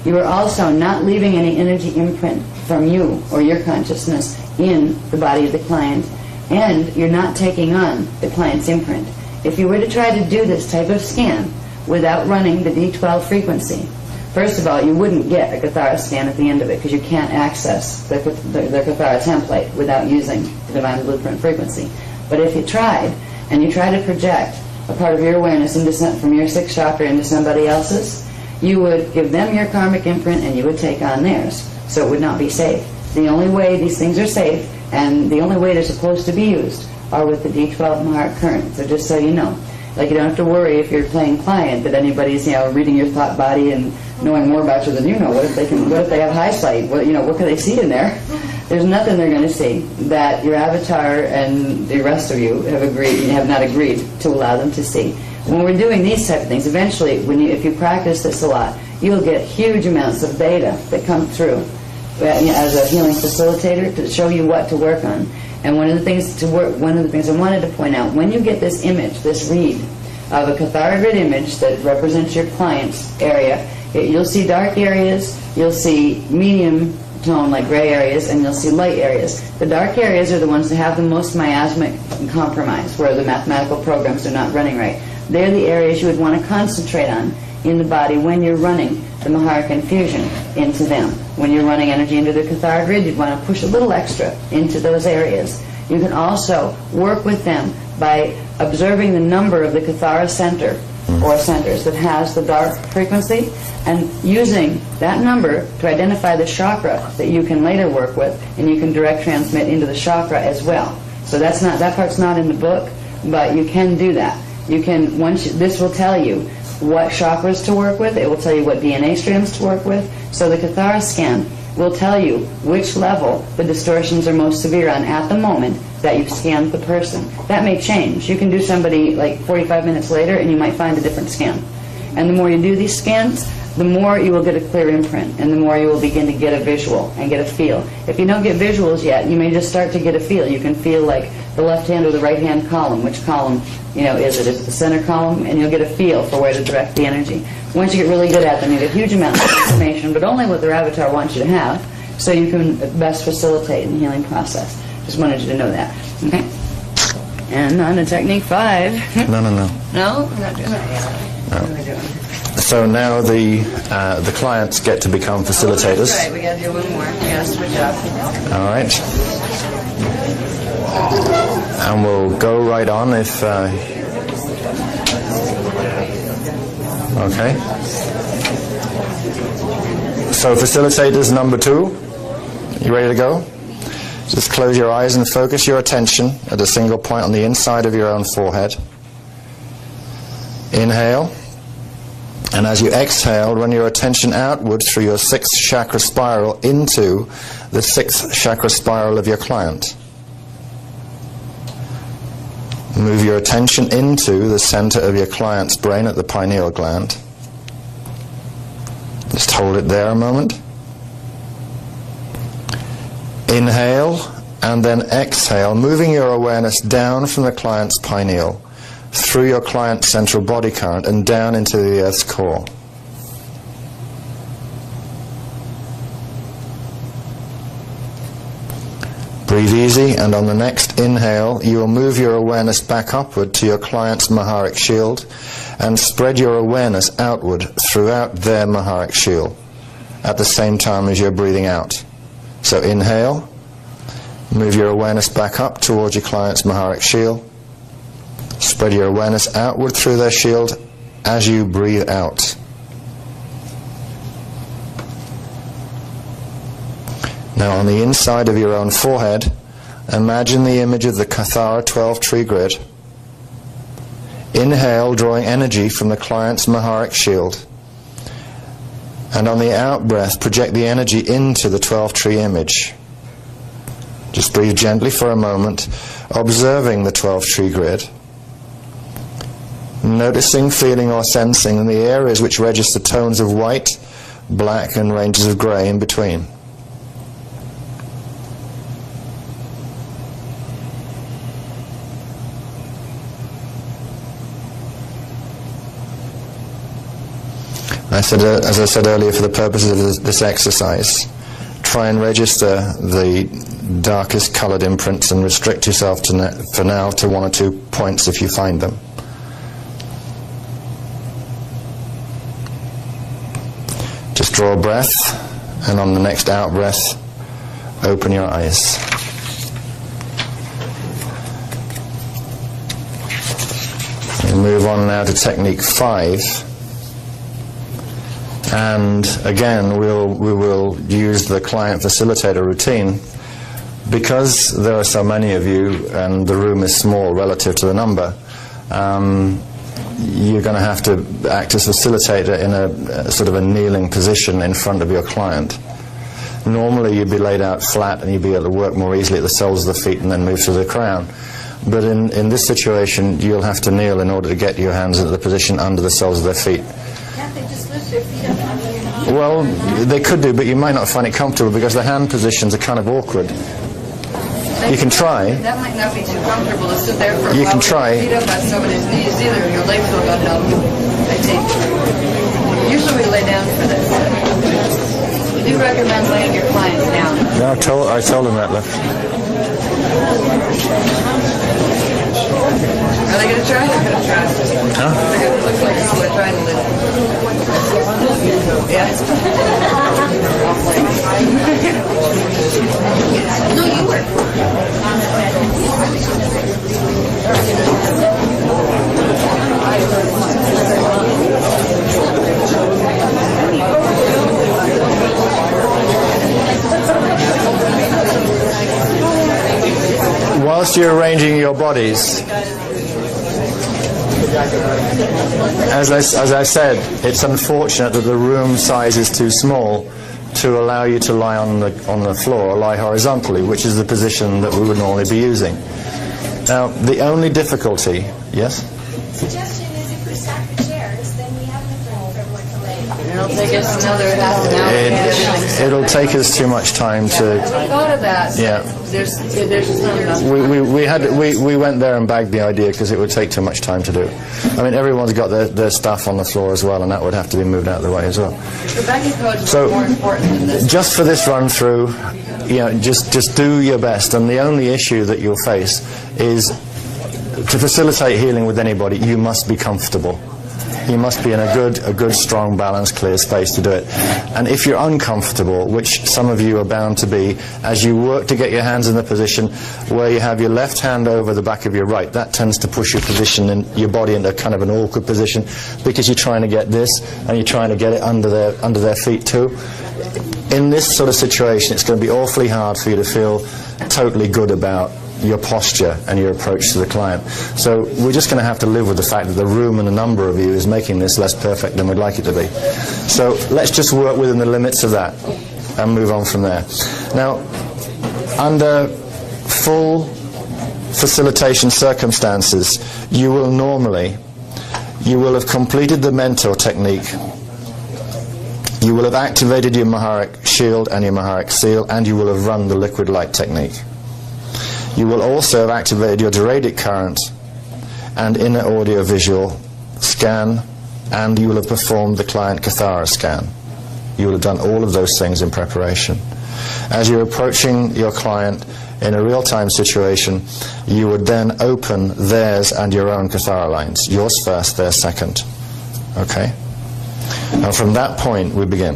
You are also not leaving any energy imprint from you or your consciousness in the body of the client, and you're not taking on the client's imprint. If you were to try to do this type of scan without running the D12 frequency, first of all, you wouldn't get a Kathara scan at the end of it because you can't access the Kathara template without using the divine blueprint frequency. But if you tried, and you try to project a part of your awareness from your 6th chakra into somebody else's, you would give them your karmic imprint and you would take on theirs. So it would not be safe. The only way these things are safe, and the only way they're supposed to be used, are with the D12 Maharic current. So just so you know. Like, you don't have to worry if you're playing client that anybody's, reading your thought body and knowing more about you than you know. What if they have high sight? What can they see in there? There's nothing they're going to see that your avatar and the rest of you have not agreed to allow them to see. When we're doing these type of things, eventually, if you practice this a lot, you'll get huge amounts of data that come through as a healing facilitator to show you what to work on. And one of the things I wanted to point out, when you get this image, this read of a Kathara grid image that represents your client's area, you'll see dark areas, you'll see medium tone, like gray areas, and you'll see light areas. The dark areas are the ones that have the most miasmic compromise, where the mathematical programs are not running right. They're the areas you would want to concentrate on in the body when you're running the Maharic infusion into them. When you're running energy into the Kathara grid, you'd want to push a little extra into those areas. You can also work with them by observing the number of the Kathara center or centers that has the dark frequency, and using that number to identify the chakra that you can later work with, and you can direct transmit into the chakra as well. So that part's not in the book, but you can do that. You can, this will tell you what chakras to work with. It will tell you what DNA strands to work with. So the Kathara scan will tell you which level the distortions are most severe on at the moment that you've scanned the person. That may change. You can do somebody like 45 minutes later and you might find a different scan. And the more you do these scans, the more you will get a clear imprint, and the more you will begin to get a visual and get a feel. If you don't get visuals yet, you may just start to get a feel. You can feel like the left hand or the right hand column. Which column, is it? Is it the center column? And you'll get a feel for where to direct the energy. Once you get really good at them, you get huge amounts of information, but only what their avatar wants you to have, so you can best facilitate in the healing process. Just wanted you to know that. Okay? And on to technique 5. No. No? We're not doing that yet. What are we doing? So now the clients get to become facilitators. That's right. We got to do one more. We got to switch up. All right. And we'll go right on if... Okay. So facilitators number 2. You ready to go? Just close your eyes and focus your attention at a single point on the inside of your own forehead. Inhale. And as you exhale, run your attention outward through your 6th chakra spiral into the 6th chakra spiral of your client. Move your attention into the center of your client's brain at the pineal gland. Just hold it there a moment. Inhale and then exhale, moving your awareness down from the client's pineal, through your client's central body current and down into the earth's core. Breathe easy, and on the next inhale you will move your awareness back upward to your client's Maharic shield and spread your awareness outward throughout their Maharic shield at the same time as you're breathing out. So inhale, move your awareness back up towards your client's Maharic shield. Spread your awareness outward through their shield as you breathe out. Now on the inside of your own forehead, imagine the image of the Kathara 12-tree grid. Inhale, drawing energy from the client's Maharic shield. And on the out-breath, project the energy into the 12-tree image. Just breathe gently for a moment, observing the 12-tree grid. Noticing, feeling or sensing the areas which register tones of white, black and ranges of grey in between. As I said earlier, for the purposes of this exercise, try and register the darkest coloured imprints and restrict yourself for now to 1 or 2 points if you find them. Just draw a breath, and on the next out breath, open your eyes. We'll move on now to technique 5. And again, we will use the client facilitator routine. Because there are so many of you and the room is small relative to the number, you're going to have to act as facilitator in a sort of a kneeling position in front of your client. Normally you'd be laid out flat and you'd be able to work more easily at the soles of the feet and then move to the crown. But in this situation, you'll have to kneel in order to get your hands into the position under the soles of their feet. Can't they just lift their feet up on the Well, they could do, but you might not find it comfortable because the hand positions are kind of awkward. You can try. That might not be too comfortable to sit there for a while. You can try. Feet up on somebody's knees either. Your legs will go numb, I think. Usually we lay down for this. We do recommend laying your clients down. No, I told them that, look. Are they going to try? They're going to try. It looks like they're trying to live. Yeah. No, you were. Whilst you're arranging your bodies, as I said, it's unfortunate that the room size is too small to allow you to lie on the floor or lie horizontally, which is the position that we would normally be using. Now, the only difficulty, yes? Suggestion is if we stack the chairs, then we have enough room for everyone to lay. It'll take us another half an hour. It'll take us too much time to. I thought of that. Yeah. There's just not enough. We went there and bagged the idea because it would take too much time to do. I mean, everyone's got their stuff on the floor as well, and that would have to be moved out of the way as well. The backing codes So, are more important than this. just for this run through, just do your best, and the only issue that you'll face is to facilitate healing with anybody, you must be comfortable. You must be in a good, strong, balanced, clear space to do it. And if you're uncomfortable, which some of you are bound to be, as you work to get your hands in the position where you have your left hand over the back of your right, that tends to push your position and your body into kind of an awkward position because you're trying to get this and you're trying to get it under their feet too. In this sort of situation, it's going to be awfully hard for you to feel totally good about your posture and your approach to the client. So we're just going to have to live with the fact that the room and the number of you is making this less perfect than we'd like it to be. So let's just work within the limits of that and move on from there. Now, under full facilitation circumstances, you will have completed the mentor technique. You will have activated your Maharic shield and your Maharic seal, and you will have run the liquid light technique. You will also have activated your Duradic current and inner audio-visual scan, and you will have performed the client Kathara scan. You will have done all of those things in preparation. As you're approaching your client in a real-time situation, you would then open theirs and your own Kathara lines. Yours first, theirs second. Okay? And from that point, we begin.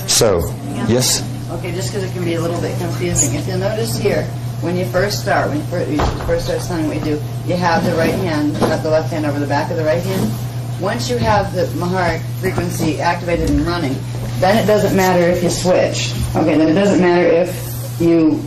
So, yes? Okay, just because it can be a little bit confusing. If you'll notice here, when you first start, when you first start something we do, you have the right hand, have the left hand over the back of the right hand. Once you have the Maharic frequency activated and running, then it doesn't matter if you switch. Okay, then it doesn't matter if you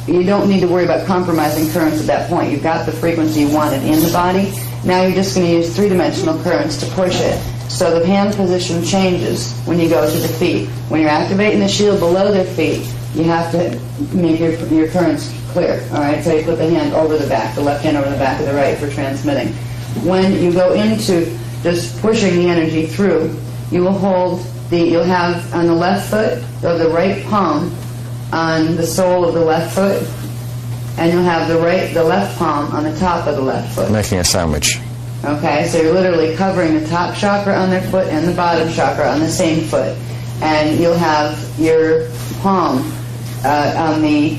don't need to worry about compromising currents at that point. You've got the frequency you wanted in the body. Now you're just going to use three-dimensional currents to push it. So the hand position changes when you go to the feet. When you're activating the shield below their feet, you have to make your currents clear. All right, so you put the hand over the back, the left hand over the back of the right for transmitting. When you go into just pushing the energy through, you will you'll have on the left foot, or the right palm on the sole of the left foot, and you'll have the left palm on the top of the left foot. Making a sandwich. Okay, so you're literally covering the top chakra on their foot and the bottom chakra on the same foot. And you'll have your palm on the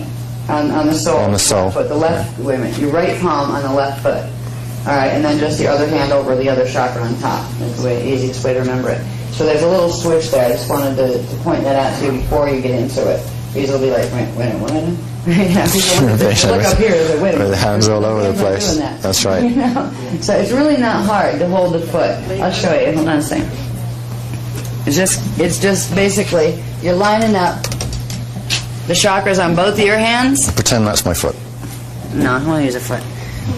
sole. On the sole. Foot, the left, wait a minute, your right palm on the left foot. All right, and then just the other hand over the other chakra on top. That's the easiest way to remember it. So there's a little switch there. I just wanted to point that out to you before you get into it. These will be like, wait a minute. Yeah, look up here. Wait a minute. With the hands all over the place. That's right. You know? So it's really not hard to hold the foot. I'll show you. Hold on a second. It's just basically you're lining up the chakras on both of your hands. Pretend that's my foot. No, I want to use a foot.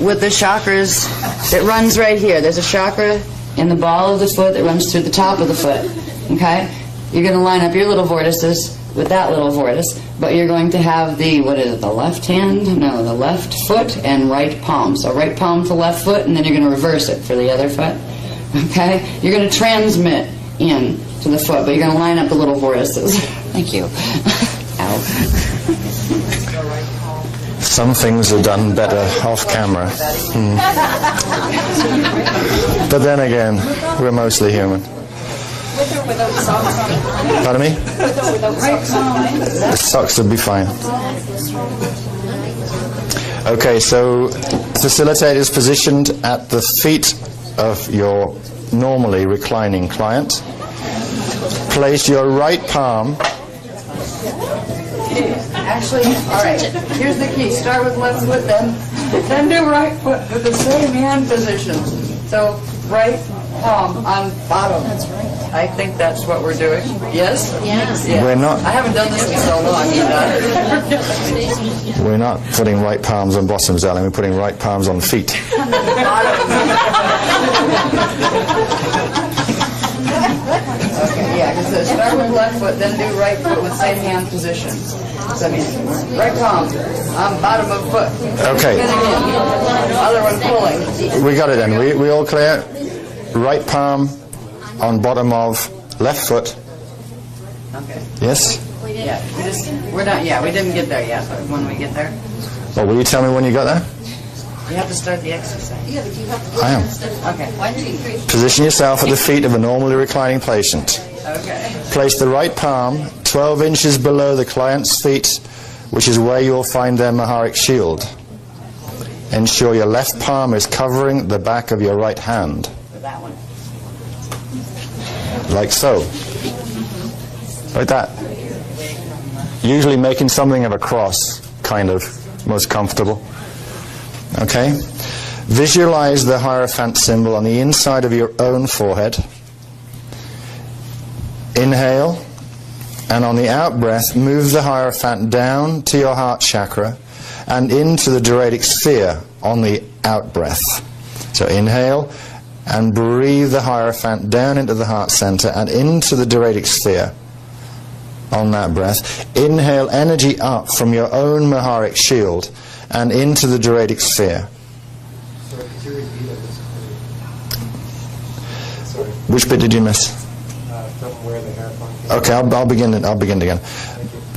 With the chakras that runs right here. There's a chakra in the ball of the foot that runs through the top of the foot. Okay? You're going to line up your little vortices with that little vortice, but you're going to have the left hand? No, the left foot and right palm. So right palm to left foot, and then you're going to reverse it for the other foot. Okay? You're going to transmit in to the foot, but you're going to line up the little vortices. Thank you. Ow. Some things are done better off camera. But then again, we're mostly human. With or without socks on? Pardon me? With or without socks on? The socks would be fine. Okay, so facilitator is positioned at the feet of your normally reclining client. Place your right palm. Actually, all right, here's the key. Start with left foot, then do right foot with the same hand position. So right palm on bottom. That's right. I think that's what we're doing. Yes? Yeah. We're not. I haven't done this in so long. We're not putting right palms on bottoms, darling. We're putting right palms on feet. Okay, yeah, because start with left foot, then do right foot with same hand position. So I mean, right palm on bottom of foot. Okay. And again, other one pulling. We got it then. We all clear? Right palm on bottom of left foot. Okay. Yes? Yeah, we're not. Yeah, we didn't get there yet. But when we get there, Well, will you tell me when you got there? you have to start the exercise. I am. Okay. 1, 2, 3. Position yourself at the feet of a normally reclining patient. Okay. Place the right palm 12 inches below the client's feet, which is where you'll find their Maharic shield. Ensure your left palm is covering the back of your right hand, For that one. like so. Like that. Usually making something of a cross, kind of, most comfortable. Okay? Visualize the Hierophant symbol on the inside of your own forehead. Inhale, and on the out-breath, move the Hierophant down to your heart chakra and into the Duretic sphere on the out-breath. So inhale, and breathe the Hierophant down into the heart center and into the Duretic sphere on that breath. Inhale energy up from your own Maharic shield and into the Duretic sphere. Sorry, could you repeat it? Sorry, Which bit did you miss? from where the Hierophant came. Okay, I'll begin again.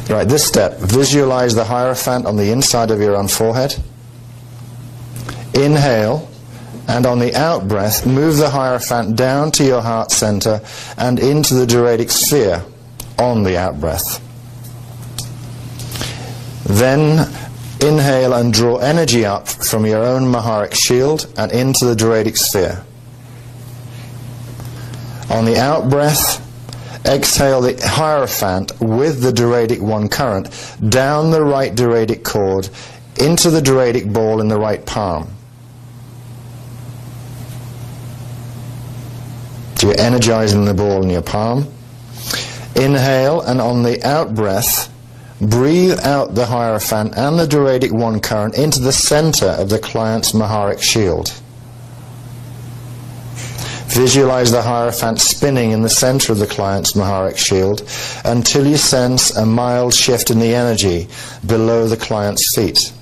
Right, this step. Visualize the Hierophant on the inside of your own forehead. Inhale, and on the out-breath, move the Hierophant down to your heart center and into the Duretic sphere on the out-breath. Then inhale and draw energy up from your own Maharic shield and into the Duretic sphere. On the out-breath, exhale the Hierophant with the Duretic 1 current down the right Duretic cord into the Duretic ball in the right palm. So you're energizing the ball in your palm. Inhale, and on the out-breath, breathe out the Hierophant and the Duretic 1 current into the center of the client's Maharic shield. Visualize the Hierophant spinning in the center of the client's Maharic shield until you sense a mild shift in the energy below the client's feet.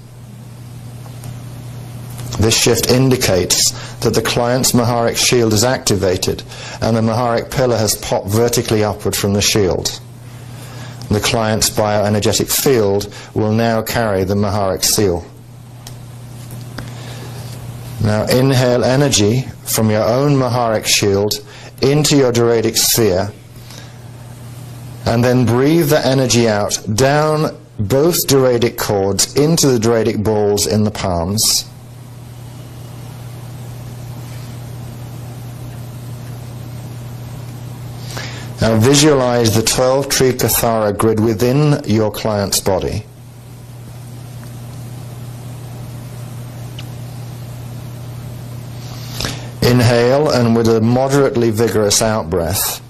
This shift indicates that the client's Maharic shield is activated and the Maharic pillar has popped vertically upward from the shield. The client's bioenergetic field will now carry the Maharic seal. Now inhale energy from your own Maharic shield into your Duretic sphere, and then breathe the energy out down both Duretic cords into the Duretic balls in the palms. Now visualize the 12-tree Kathara grid within your client's body. Inhale, and with a moderately vigorous out-breath,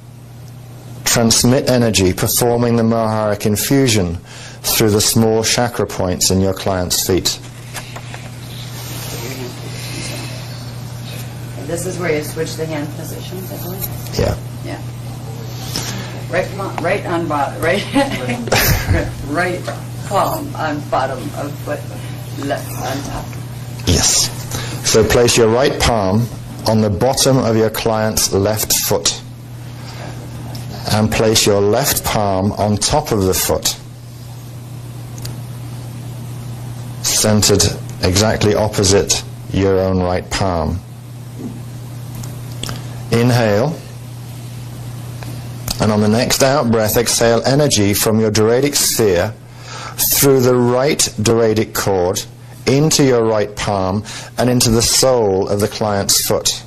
transmit energy, performing the Maharic infusion through the small chakra points in your client's feet. This is where you switch the hand positions, I believe. Yeah. Yeah. Right on bottom, right palm on bottom of foot, left on top. Yes. So place your right palm on the bottom of your client's left foot and place your left palm on top of the foot, centered exactly opposite your own right palm. Inhale, And on the next out breath, exhale energy from your doradic sphere through the right doradic cord into your right palm and into the sole of the client's foot.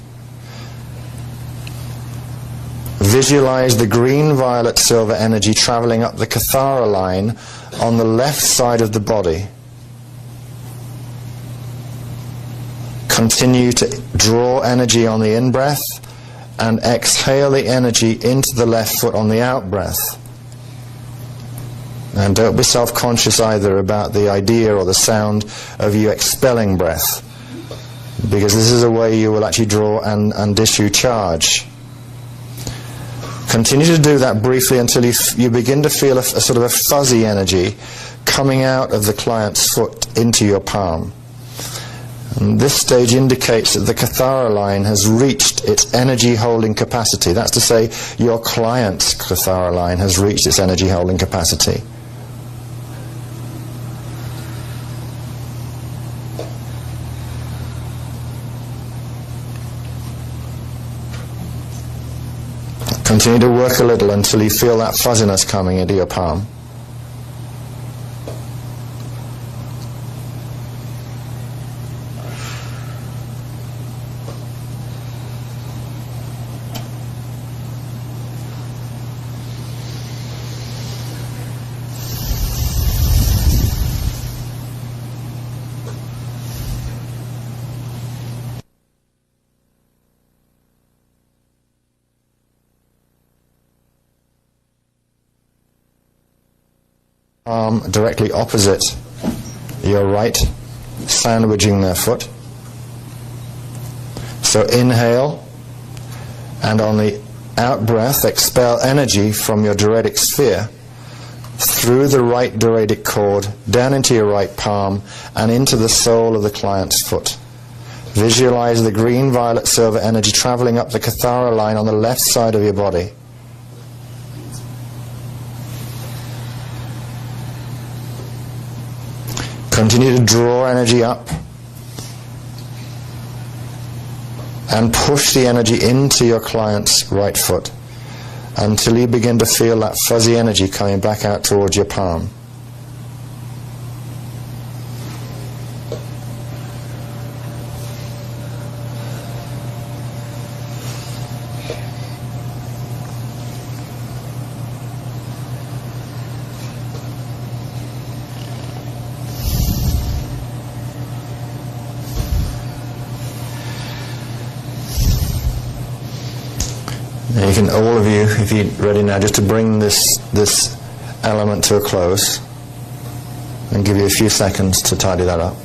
Visualize the green, violet, silver energy traveling up the Kathara line on the left side of the body. Continue to draw energy on the in-breath and exhale the energy into the left foot on the out-breath. And don't be self-conscious either about the idea or the sound of you expelling breath, because this is a way you will actually draw and issue charge. Continue to do that briefly until you begin to feel a sort of a fuzzy energy coming out of the client's foot into your palm. And this stage indicates that the Kathara line has reached its energy holding capacity. That's to say, your client's Kathara line has reached its energy holding capacity. Continue to work a little until you feel that fuzziness coming into your palm. Arm directly opposite your right, sandwiching their foot. So inhale, and on the out breath, expel energy from your doradic sphere through the right doradic cord, down into your right palm, and into the sole of the client's foot. Visualize the green, violet, silver energy traveling up the Kathara line on the left side of your body. Continue to draw energy up and push the energy into your client's right foot until you begin to feel that fuzzy energy coming back out towards your palm. Now you can, all of you, if you're ready now, just to bring this element to a close and give you a few seconds to tidy that up.